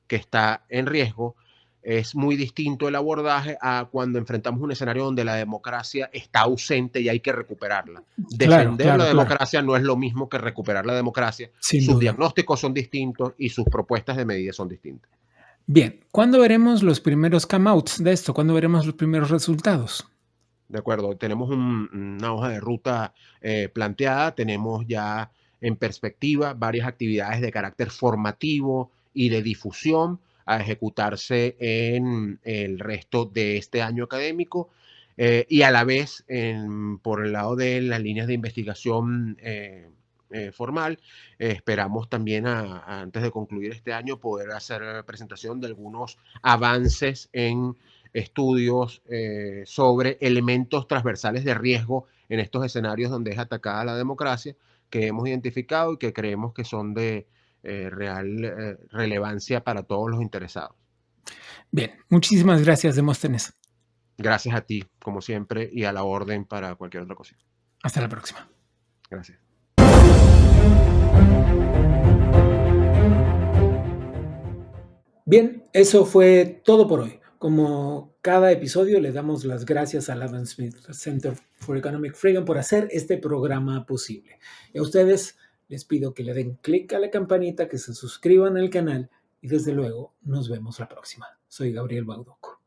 que está en riesgo. Es muy distinto el abordaje a cuando enfrentamos un escenario donde la democracia está ausente y hay que recuperarla. Claro, Defender claro, la claro. democracia no es lo mismo que recuperar la democracia. Sin Sus duda. diagnósticos son distintos y sus propuestas de medidas son distintas. Bien, ¿cuándo veremos los primeros come-outs de esto? ¿Cuándo veremos los primeros resultados? De acuerdo, tenemos una hoja de ruta planteada, tenemos ya en perspectiva varias actividades de carácter formativo y de difusión a ejecutarse en el resto de este año académico y a la vez por el lado de las líneas de investigación formal, esperamos también antes de concluir este año poder hacer la presentación de algunos avances en estudios sobre elementos transversales de riesgo en estos escenarios donde es atacada la democracia que hemos identificado y que creemos que son de real relevancia para todos los interesados. Bien, muchísimas gracias, Demóstenes. Gracias a ti, como siempre, y a la orden para cualquier otra cosa. Hasta la próxima. Gracias. Bien, eso fue todo por hoy. Como cada episodio, le damos las gracias al Adam Smith Center for Economic Freedom por hacer este programa posible. Y a ustedes les pido que le den clic a la campanita, que se suscriban al canal y desde luego nos vemos la próxima. Soy Gabriel Baudoco.